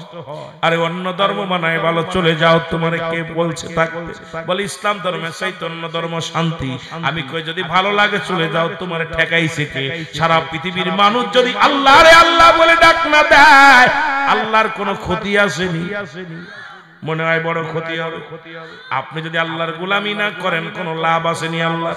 আরে অন্য ধর্ম মানায় ভালো, চলে যাও। তোমার কে বলছে থাকতে? বলে ইসলাম ধর্মে চৈতন্য ধর্ম শান্তি। আমি কই যদি ভালো লাগে চলে যাও, তোমার ঠেকাইছে কে? সারা পৃথিবীর মানুষ যদি আল্লাহ রে আল্লাহ বলে ডাক না দেয়, আল্লাহর কোনো ক্ষতি আসেনি? মনে হয় বড় ক্ষতি হবে। আপনি যদি আল্লাহর গোলামি না করেন কোনো লাভ আসেনি, আল্লাহ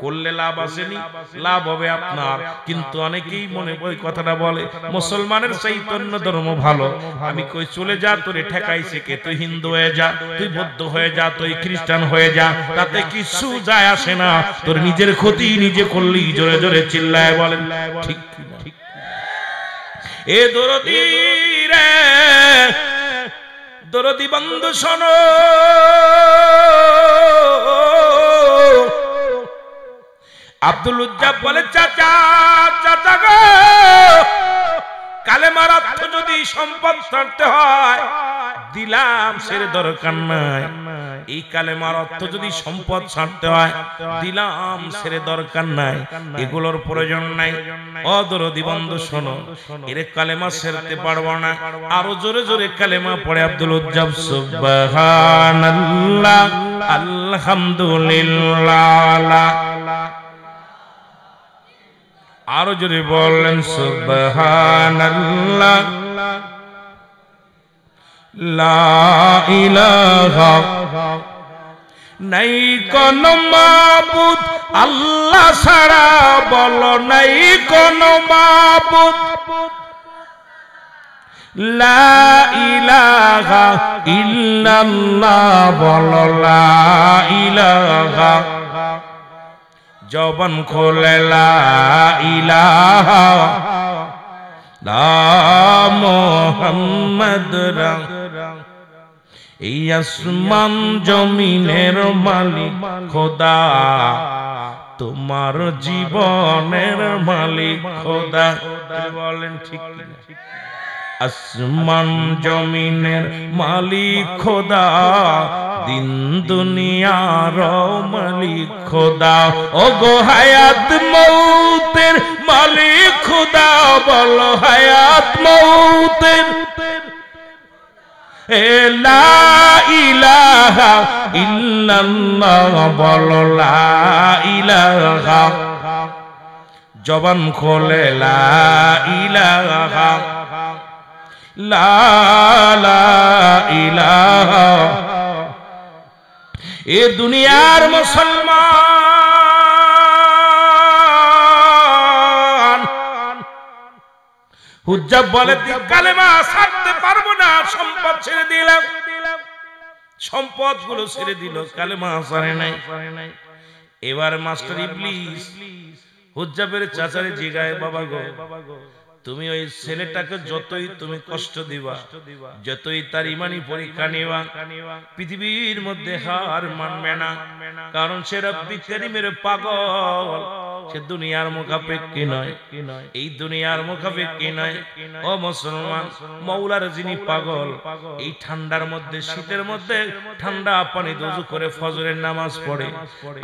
করলে লাভ আসেনি, লাভ হবে আপনার। কিন্তু অনেকেই মনে ওই কথাটা বলে মুসলমানের চৈতন্য ধর্ম ভালো। আমি কই চলে যা, তোরে ঠেকাইছে কে? তুই হিন্দু হয়ে যা, তুই বৌদ্ধ হয়ে যা, তুই খ্রিস্টান হয়ে যা, তাতে কিছু যায় আসে না। তোর নিজের ক্ষতি নিজে করলি। জোরে জোরে চিল্লায় বলেন ঠিক কিনা? এ দরদি রে, দরদি বন্ধু শোনো, আব্দুল উজ্জাব বলে চাচা চাচা গো কালেমার অর্থ যদি সম্পদ ছাড়তে হয় দিলাম, সের দরকার নাই। এই কালেমার অর্থ যদি সম্পদ ছাড়তে হয় দিলাম, সের দরকার নাই, এগুলোর প্রয়োজন নাই। অদরদি বন্ধু শোনো, এর কালেমা ছেড়তে পারবো না। আরো জোরে জোরে কালেমা পড়ে আব্দুল উজ্জাব সুবহানাল্লাহ আলহামদুলিল্লাহ। আরো জোরে বললেন সুবহানাল্লাহ লা ইলাহা নাই কোন মাবুদ আল্লাহ ছাড়া, বলো নাই কোন মাবুদ লা ইলাহা ইল্লাল্লাহ বলো লা ইলাহা জবান খোলে লা ইলাহা লা মুহাম্মদ এই আসমান জমিনের মালিক খোদা তোমার জীবনের মালিক খোদা বলেন ঠিক আসমান জমিনের মালিক খোদা দিন দুনিয়ার মালিক খোদা ও গো হায়াত মৌতের মালিক খোদা বলো হায়াত মৌতের লা ইলাহা ইল্লাল্লাহ বলো লা ইলাহা জবান খোলে লা ইলাহা লা ইলাহা এ দুনিয়ার মুসলমান হুজ্জাব বলে কালেমা ছাড়তে পারবো না সম্পদ ছেড়ে দিলাম সম্পদ গুলো ছেড়ে দিল কালেমা ছাড়ে নাই এবার মাস্টার ইবলিস হুজ্জাবের চাচারে জিগায় বাবা গো তুমি ওই ছেলেটাকে যতই তুমি কষ্ট দিবা যতই তার ইমানি পরীক্ষা নিবা পৃথিবীর মধ্যে হার মানবে না কারণ সে রব্বি কারীমের পাগল সে দুনিয়ার মুখাপেক্ষী নয় এই দুনিয়ার মুখাপেক্ষী নয় ও মুসলমান মওলার যিনি পাগল এই ঠান্ডার মধ্যে শীতের মধ্যে ঠান্ডা পানি ওযু করে ফজরের নামাজ পড়ে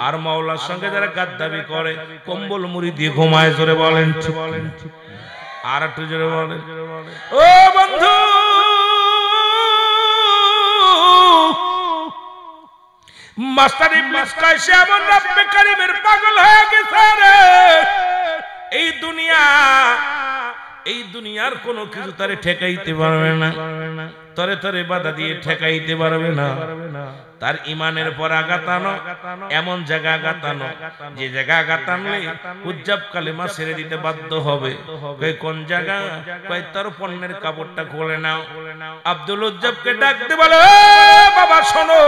আর মওলার সঙ্গে যারা গাদ্দাবি করে কম্বল মুড়ি দিয়ে ঘুমায় জোরে বলেন আর একটু জোরে বলেন ও বন্ধু মাস্টার ইবলিস কয় সে এমন রব্বে কারীমের পাগল হয়ে গেছে রে এই দুনিয়ার কোনো কিছু তারে ঠেকাইতে পারবে না তরে তরে বাধা দিয়ে ঠেকাইতে পারবে না তার ইমানের পর আঘাত আনো এমন জায়গা আঘাত আনো যে জায়গা আঘাত আনলে হুজ্জাব কালেমা ছেড়ে দিতে বাধ্য হবে কোন জায়গা কয় তার পণ্যের কাপড়টা খুলে নাও আব্দুল হুজ্জাবকে ডাকতে বলে বাবা শোনো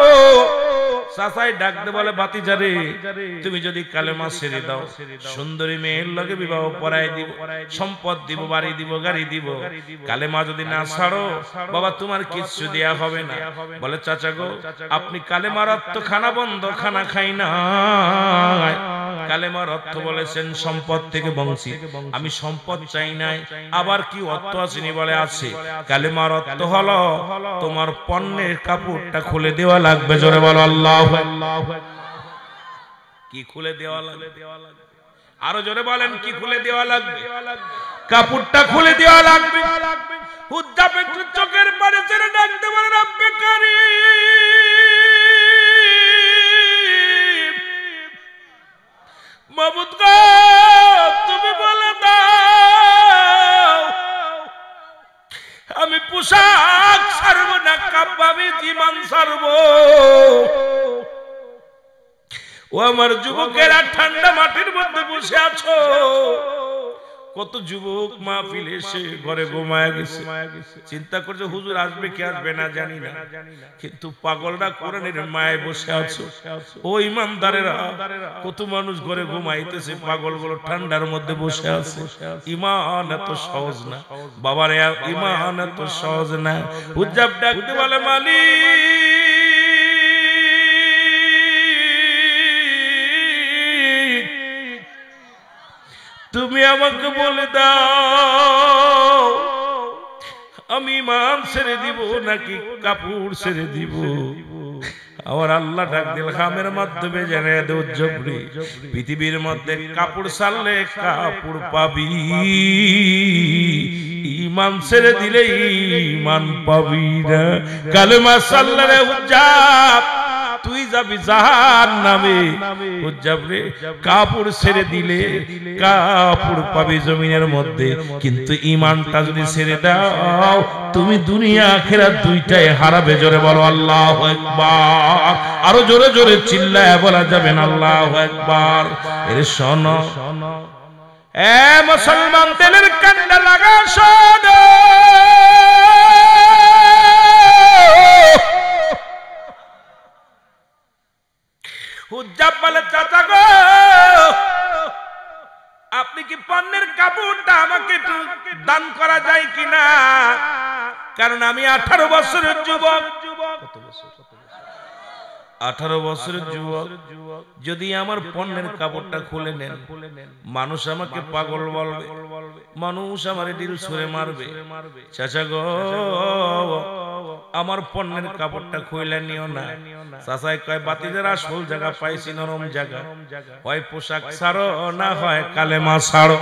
চাচাই ডাকতে বলে ভাতিজারে তুমি যদি কালেমা ছেড়ে দাও সুন্দরী মেয়ের লগে বিবাহ পড়াই দিব সম্পদ দিব বাড়ি দিব গাড়ি দিব কালেমা যদি না ছাড়ো বাবা তোমার কিচ্ছু দেয়া হবে না বলে চাচা গো আপনি কালেমার অর্থ খানা বন্ধ খানা খাই না কালেমার অর্থ বলেছেন সম্পদ থেকে বঞ্চিত আমি সম্পদ চাই নাই আবার কি অর্থ আসেনি বলে আছে কালেমার অর্থ হলো তোমার পণ্যের কাপড়টা খুলে দেওয়া লাগবে জোরে বলো আল্লাহু আকবার কি খুলে দেওয়া লাগবে আরো জোরে বলেন কি খুলে দেওয়া লাগবে কাপড়টা খুলে দেওয়া লাগবে হুজ্জাব একটু চোখের পানি ছেড়ে ডাকতে বলে রব্বে কারীম মাবুদ গো তুমি বলে দাও আমি পোশাক ছাড়বো না কাব্বাবি জীবন ছাড়বো ও আমার যুবকেরা ঠান্ডা মাটির মধ্যে বসে আছো কত যুবক মাহফিলে এসে ঘরে ঘুমায় গেছে চিন্তা করছে হুজুর আসবে কি আসবে না জানি না কিন্তু পাগলরা কোরআনের মায়ে বসে আছো ও ইমানদারেরা কত মানুষ ঘরে ঘুমাইতেছে পাগলগুলো ঠান্ডার মধ্যে বসে আছে ঈমান এত সহজ না বাবারে ঈমান এত সহজ না হুজ্জাব ডাকতে বলে মালিক তুমি আমাকে বলে দাও আমি ঈমান ছেড়ে দিব নাকি কাপড় ছেড়ে দিব আমার আল্লাহ ডাক দিল খামের মাধ্যমে জানায় দে উজ্জবরি পৃথিবীর মধ্যে কাপড় ছাড়লে কাপড় পাবি ঈমান ছেড়ে দিলে ঈমান পাবি না কালেমা ছাড়লে উজ্জাব তুই যাবি জাহান্নামে উজ্জাব রে কাপড় ছেড়ে দিলে কাপড় পাবি জমিনের মধ্যে কিন্তু ঈমানটা যদি ছেড়ে দাও তুমি দুনিয়া আখিরাত দুইটাই হারাবে জোরে বলো আল্লাহু আকবার আরো জোরে জোরে চিল্লায় বলা যাবে না আল্লাহু আকবার এর শোনো এ মুসলমান দিলের কান্না লাগা শোনো হুজ্জাব বলে চাচা গো আপনি কি পণ্যের কাপড়টা আমাকে একটু দান করা যায় কিনা, কারণ আমি 18 বছরের যুবক। কত বছর? 18 বছরের যুবক। যদি আমার পণ্যের কাপড়টা খুলে নেন মানুষ আমাকে পাগল বলবে, মানুষ আমার ডিল ছুঁড়ে মারবে। চাচা গো আমার পণ্যের কাপড়টা খুলে নিও না। চাচাই কয় বাতিদের আসল জায়গা পাইছি নরম জায়গা, হয় পোশাক ছাড়ো না হয় কালেমা ছাড়ো।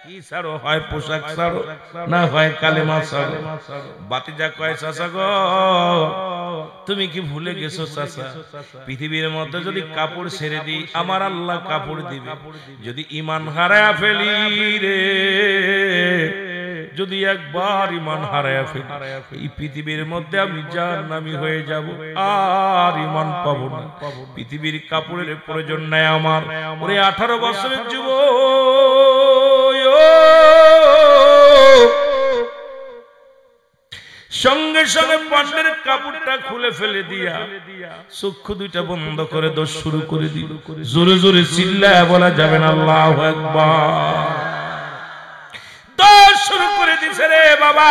কি ছাড়ো? হয় পোশাক ছাড়ো না হয় কালেমা ছাড়ো। বাতিজা কয় চাচা গো তুমি কি ভুলে গেছো চাচা, পৃথিবীর মধ্যে যদি কাপড় ছেড়ে দিই আমার আল্লাহ কাপড় দিবে। যদি ঈমান হারায়া ফেলি রে, যদি একবার ঈমান হারায়া ফেলি এই পৃথিবীর মধ্যে আমি জাহান্নামী হয়ে যাব, আর ঈমান পাবো না। পৃথিবীর কাপড়ের প্রয়োজন নাই আমার। ওরে 18 বছরের যুবক সঙ্গে সঙ্গে পণ্যের কাপড়টা খুলে ফেলে দিয়া চক্ষু দুইটা বন্ধ করে দোষ শুরু করে দিল। জোরে জোরে চিল্লায়া বলা যাবে না আল্লাহু আকবার। দোষ শুরু করে দিছে রে বাবা।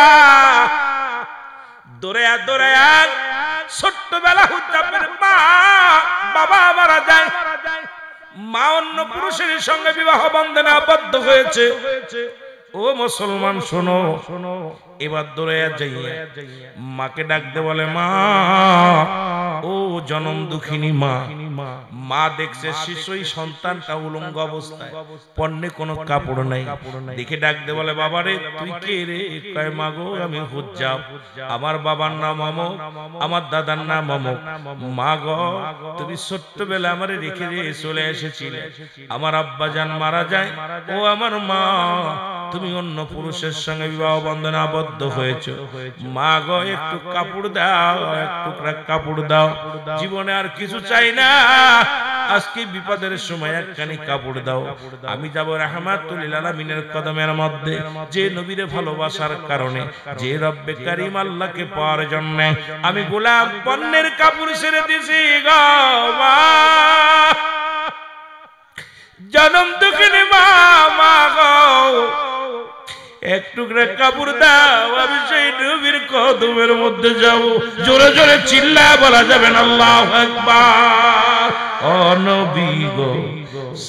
দৌড়ায়া দৌড়ায়া ছোট্টবেলা হুজ্জাবের মা বাবা মারা যায়। মা অন্য পুরুষের সঙ্গে বিবাহ বন্ধনে আবদ্ধ হয়েছে। ও মুসলমান শোনো, এবার দৌড়াইয়া যাইয়া মাকে ডাকতে বলে মা ও জনম দুঃখিনী মা। মা দেখছে শিশুই সন্তানটা উলঙ্গ অবস্থায়, পণ্যে কোনো কাপড় নাই। দেখে ডাকতে বলে বাবা রে তুই কে রে? কয় মা গো আমি হুজ্জাব, আমার বাবার নাম অমুক, আমার দাদার নাম অমুক। মা গো তুমি ছোট্টবেলা আমারে রেখে দিয়ে চলে এসেছিলে, আমার আব্বাজান মারা যায়, ও আমার মা তুমি অন্য পুরুষের সঙ্গে বিবাহ বন্ধনে আবদ্ধ হয়েছো। মা গো একটু কাপড় দাও, একটু কাপড় দাও, জীবনে আর কিছু চাই না, আজকে বিপদের সময় একখানি কাপড় দাও। আমি যাব রাহমাতুল লিল আলামিনের কদমের মধ্যে, যে নবীরে ভালোবাসার কারণে, যে রব্বে কারীম আল্লাহকে পাওয়ার জন্য আমি গোলাম পণ্যের কাপড় ছেড়ে দিছি গো মা। জনম দুঃখিনী মা, মা গো একটু কাপড় দাও, আমি সেই নবীর কদমের মধ্যে যাব। জোরে জোরে চিল্লা বলা যাবে না আল্লাহু আকবার। ও নবী গো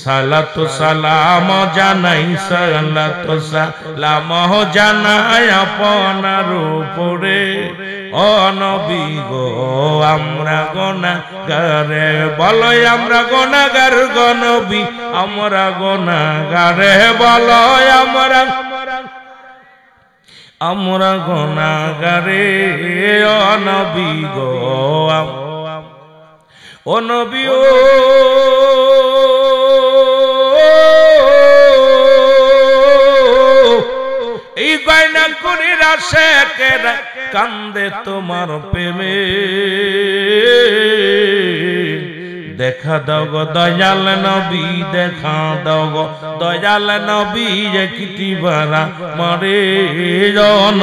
সালাত সালাম জানাই, সালাত সালাম জানাই আপনার উপরে। ও নবী গো আমরা গুনাহগারে, বলো আমরা গুনাহগার গো নবী আমরা গুনাহগারে, বলো আমরা গুনাহগারে। ও নবী গো ও নবী ও এই গয়না করে আশেকেরা কান্দে তোমার প্রেমে, দেখা দাও গো দয়াল নবী, দেখা দাও গো দয়াল নবী, যে কিতিবারা মারে।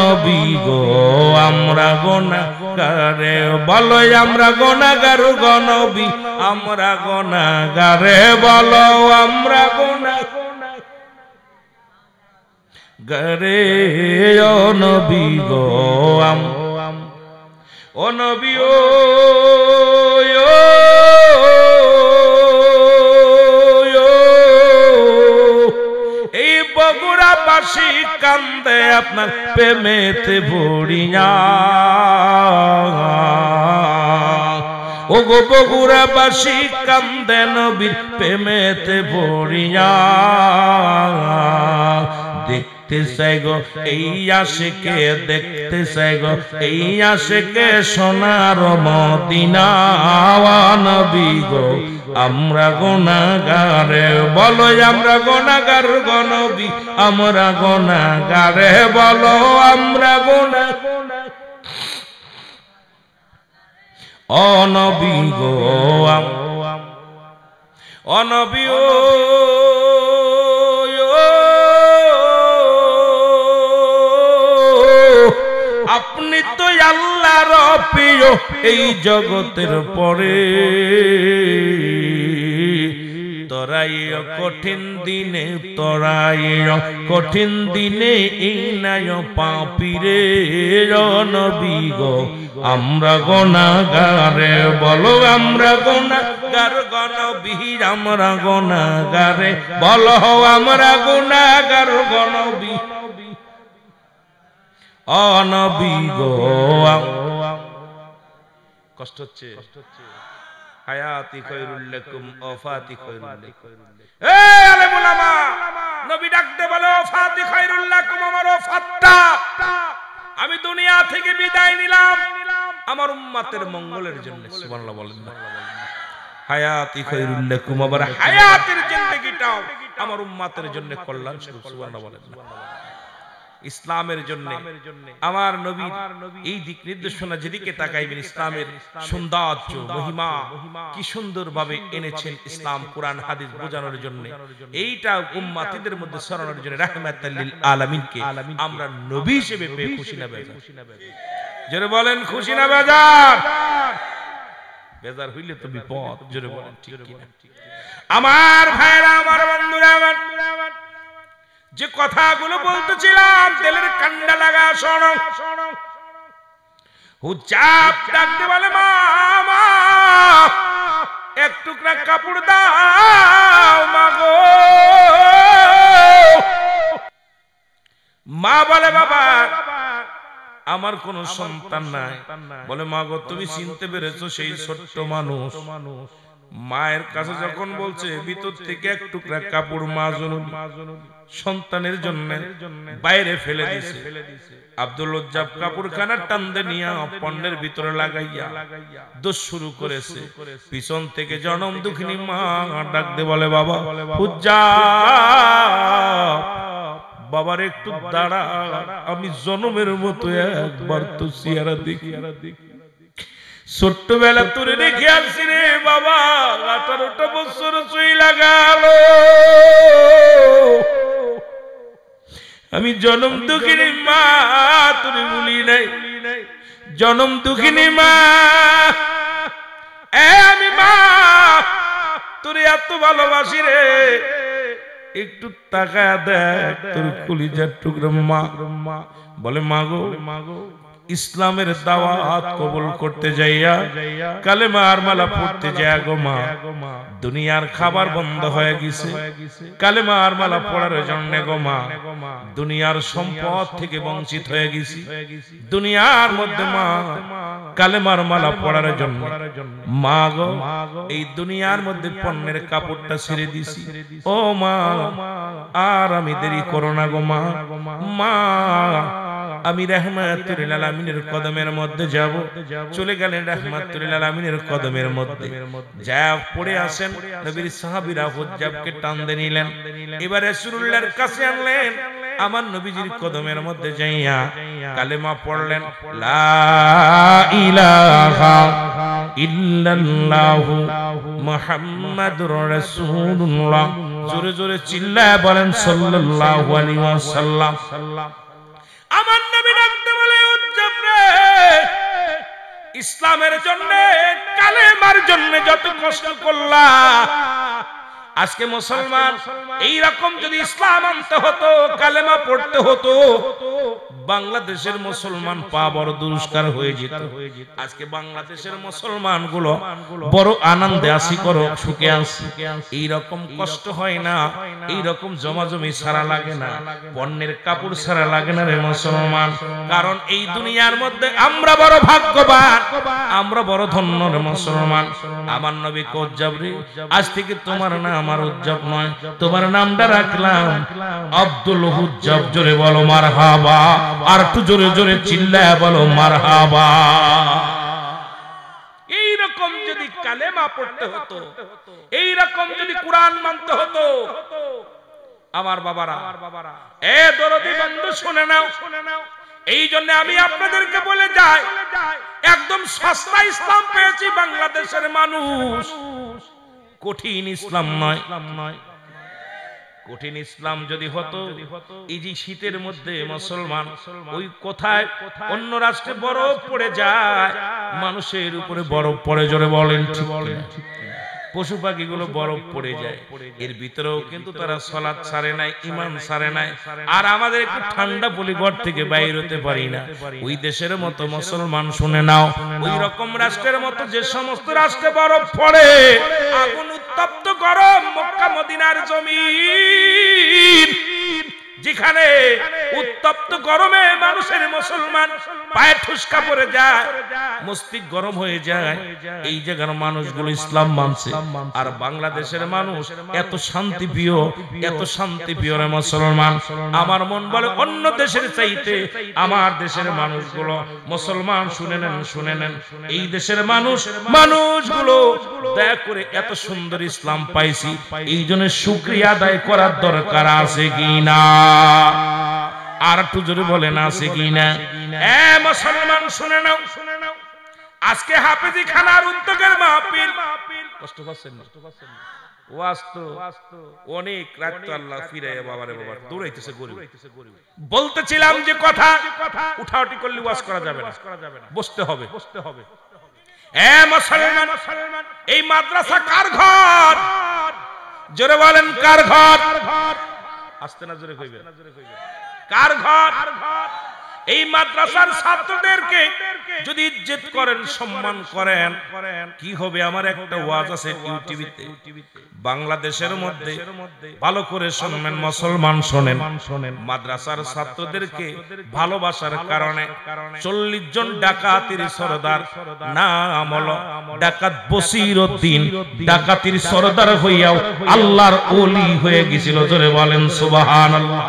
নবী গো আমরা গুনাহগারে, বলো আমরা গুনাহগার গো নবী আমরা গুনাহগারে, বলো আমরা গুনাহগারে। ও নবী গো ও নবী ও এই বগুড়াবাসী কান্দে আপনার প্রেমেতে ভরিয়া। ও গো বগুড়াবাসী কান্দে নবীর প্রেমেতে ভরিয়া। দেখতে চাই গো এই আশিকে, দেখতে চাই গো এই আশিকে সোনার মদিনা। নবী গো আমরা গুনাহগারে, বলো আমরা গুনাহগার গো নবী আমরা গুনাহগারে, বলো আমরা গুনাহগার। ও নবী গো ও নবী ও আপনি তো আল্লাহ আল্লাহর প্রিয় এই জগতের পরে তোরাইও কঠিন দিনে তোরাইও কঠিন দিনে এই নাই পাপীরে নবী গো আমরা গুনাহগারে বলো আমরা গুনাহগার নবী আমরা গুনাহগারে বলো আমরা গুনাহগার নবী ও নবী গো কষ্ট হচ্ছে হায়াতি খায়রুল লাকুম ওয়াফাতি খায়রুল লাকুম এ আলেম উলামা নবী ডাকতে বলে ওয়াফাতি খায়রুল লাকুম আমার ওয়াফাতটা আমি দুনিয়া থেকে বিদায় নিলাম আমার উম্মতের মঙ্গলের জন্য সুবহানাল্লাহ বলেন না হায়াতি খায়রুল লাকুম আবার হায়াতের জিন্দেগিটাও আমার উম্মতের জন্য কল্যাণ সুবহানাল্লাহ বলেন না ইসলামের জন্য আমার নবী এই দিক নির্দেশনা যেদিকে তাকাইবেন ইসলামের সৌন্দর্য মহিমা কি সুন্দরভাবে এনেছেন ইসলাম কোরআন হাদিস বোঝানোর জন্য এইটা উম্মতিদের মধ্যে ছড়ানোর জন্য রাহমাতাল লিল আলামিনকে আমরা নবী হিসেবে পেয়ে খুশি না বেজার জোরে বলেন খুশি না বেজার বেজার হইলে তো বিপদ জোরে বলেন ঠিক কি না আমার ভাইরা আমার বন্ধুরা যে কথাগুলো বলতেছিলাম তেলের কান্ডা লাগা শোনো হুজাব ডাকতে বলে মামা এক টুকরা কাপড় দাও মাগো মা বলে বাবা আমার কোনো সন্তান নাই বলে মাগো তুমি চিনতে পেরেছো সেই ছোট্ট মানুষ মায়ের কাছে যখন বলছে ভিতর থেকে এক টুকরা কাপড় মা জননী সন্তানের জন্য বাইরে ফেলে দিয়েছে আব্দুল লজ্জাব কাপড়খানা টানতে নিয়ে পণ্যের ভিতরে লাগাইয়া দোষ শুরু করেছে পিছন থেকে জনম দুঃখিনী মা ডাকতে বলে বাবা হুজ্জাব বাবার একটু দাঁড়া আমি জনমের মতো একবার তো চেহারা দেখি ছোট্টবেলা তোরে রেখে আসছি রে বাবা 18টা বছর চইলা গেল আমি জনম দুঃখিনী মা তোরে বলি নাই জনম দুঃখিনী মা আমি মা তোরে এত ভালোবাসি রে একটু তাকায় দেখ তোর কলিজার টুকরা মা বলে মাগো ইসলামের দাওয়াত কবুল করতে যাইয়া কালেমা আর মালা পড়তে যায় গো মা দুনিয়ার খাবার বন্ধ হয়ে গেছে কালেমা আর মালা পড়ার জন্য গো মা দুনিয়ার সম্পদ থেকে বঞ্চিত হয়ে গেছি দুনিয়ার মধ্যে মা কালেমার মালা পড়ার জন্য মা গো এই দুনিয়ার মধ্যে পণ্যের কাপড়টা ছেড়ে দিছি ও মা আর আমি দেরি করো না গো মা মা আমি রাহমাতুল লিল আলামিনের কদমের মধ্যে যাব চলে গেলেন রাহমাতুল লিল আলামিনের কদমের মধ্যে যা পড়ে আসেন নবীর সাহাবীরা হুজ্জাবকে টানতে নিলেন এবার রাসূলুল্লাহর কাছে আনলেন আমার নবীজির কদমের মধ্যে যাইয়া কালেমা পড়লেন লা ইলাহা ইল্লাল্লাহু মুহাম্মাদুর রাসূলুল্লাহ জোরে জোরে চিল্লায় বলেন সাল্লাল্লাহু আলাইহি ওয়াসাল্লাম আমার নবী ডাকতে বলে হুজ্জাব রে ইসলামের জন্য কালেমার জন্য যত কষ্ট করলা আজকে মুসলমান এই রকম যদি ইসলাম আনতে হতো কালেমা পড়তে হতো বাংলাদেশের মুসলমান পা বড় দুষ্কার হয়ে যেত আজকে বাংলাদেশের মুসলমান গুলো বড় আনন্দে আসি করো সুখে আসি এই রকম কষ্ট হয় না এই রকম জমাজমি ছাড়া লাগে না পণ্যের কাপড় ছাড়া লাগে না রে মুসলমান কারণ এই দুনিয়ার মধ্যে আমরা বড় ভাগ্যবান আমরা বড় ধন্য রে মুসলমান আমার নবী হুজ্জাব রে আজ থেকে তোমার নাম আমার হুজ্জাব নয় তোমার নামটা রাখলাম আব্দুল হুজ্জাব জোরে বলো মারহাবা আর একটু জোরে জোরে চিল্লায় বলো মারহাবা এই রকম যদি কালেমা পড়তে হতো এই রকম যদি কুরআন মানতে হতো আমার বাবারা এ দরদি বন্ধু শুনে নাও এই জন্য আমি আপনাদেরকে বলে যাই একদম সস্তা ইসলাম পেয়েছি বাংলাদেশের মানুষ কঠিন ইসলাম নয় কঠিন ইসলাম যদি হতো, এই যে শীতের মধ্যে মুসলমান ওই কোথায় অন্য রাষ্ট্রে বরফ পড়ে যায়, মানুষের উপরে বরফ পড়ে, জোরে বলেন ঠিক কিনা? পশু পাখিগুলো বরফ পড়ে যায়, এর ভিতরেও কিন্তু তারা সালাত ছাড়ে নাই, ঈমান ছাড়ে নাই। আর আমাদের একটু ঠান্ডা পলি ঘর থেকে বাইর হতে পারি না। ওই দেশের মতো মুসলমান শুনে নাও, ওই রকম রাষ্ট্রের মতো যে সমস্ত রাষ্ট্রে বরফ পড়ে, আগুন উত্তপ্ত গরম মক্কা মদিনার জমিন, যেখানে উত্তপ্ত গরমে মানুষের মুসলমান পায়ে ঠুসকা পড়ে যায়, মস্তিষ্ক গরম হয়ে যায়, এই জায়গার মানুষগুলো ইসলাম মানছে। আর বাংলাদেশের মানুষ এত শান্তিপ্রিয়, এত শান্তিপ্রিয় রে মুসলমান। আমার মন বলে অন্য দেশের চাইতে আমার দেশের মানুষগুলো মুসলমান। শুনে নেন, শুনে নেন, এই দেশের মানুষগুলো দয়া করে এত সুন্দর ইসলাম পাইছি, এই জন্য শুকরিয়া আদায় করার দরকার আছে কিনা? আর একটু জোরে বলেন আছে কিনা? মুসলমান শুনে নাও, আজকে হাফেজি খানার উদ্যোগের মাহফিল, কষ্ট পাচ্ছেন না? ওয়াজ তো অনেক রাত তো আল্লাহ ফিরাইয়া বাবারে বাবা দৌড়াইতেছে গরিব। বলতেছিলাম যে কথা উঠাউটি করলে ওয়াজ করা যাবে না, বসতে হবে। মুসলমান, এই মাদ্রাসা কার ঘর? জোরে বলেন কার ঘর? আসতে না জোরে কইবেন, কার ঘর? এই মাদ্রাসার ছাত্রদেরকে যদি ইজ্জত করেন, সম্মান করেন, কি হবে? আমার একটা ওয়াজ আছে ইউটিউবে, বাংলাদেশের মধ্যে, ভালো করে শুনবেন মুসলমান, শোনেন। মাদ্রাসার ছাত্রদেরকে ভালোবাসার কারণে 40 জন ডাকাতির সরদার, নাম হলো ডাকাত বসিরউদ্দিন, ডাকাতির সরদার হইয়াও আল্লাহর ওলি হয়ে গিয়েছিল। জোরে বলেন সুবহানাল্লাহ।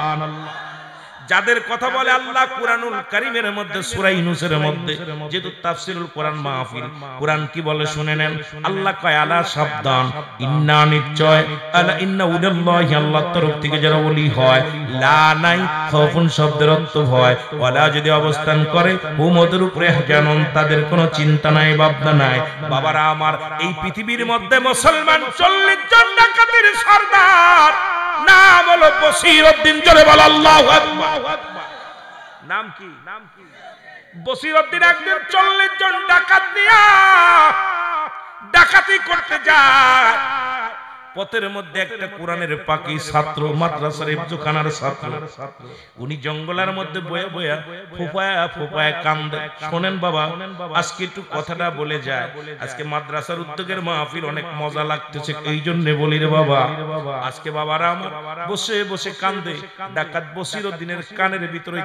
যাদের কথা বলে আল্লাহ কুরআনুল কারীমের মধ্যে সূরা ইউনূসের মধ্যে, যেহেতু তাফসীরুল কোরআন মাহফিল, কোরআন কি বলে শুনে নেন। আল্লাহ কয় আলা সাবধান, ইন্না নিশ্চয়, আলা ইন্না উদাল্লাহি, আল্লাহর তরফ থেকে যারা ওলি হয়, লা নাই খাউফুন শব্দের অর্থ ভয়, ওয়ালা যদি অবস্থান করে হুমদের উপরে জানুন, তাদের কোনো চিন্তা নাই, ভাবনা নাই। বাবারা আমার, এই পৃথিবীর মধ্যে মুসলমান 40 জন ডাকাতের সরদার, নাম হলো বসিরউদ্দিন। জোরে বল আল্লাহু আকবার। নাম কি? বসিরউদ্দিন একদিন 40 জন ডাকাত নিয়ে ডাকাতি করতে যায়। পথের মধ্যে একটা কোরআনের পাখি ছাত্র, মাদ্রাসার ইফজুখানার ছাত্র, উনি জঙ্গলের মধ্যে বয়ে বয়ে ফোপায়া কান্দে। শোনেন বাবা, আজকে একটু কথাটা বলে যায়। আজকে মাদ্রাসার উদ্যোগের মাহফিল, অনেক মজা লাগতেছে, এই জন্য বলি রে বাবা, আজকে বাবারা আমার বসে বসে কান্দে। ডাকাত বসিরউদ্দিনের কানের ভিতরে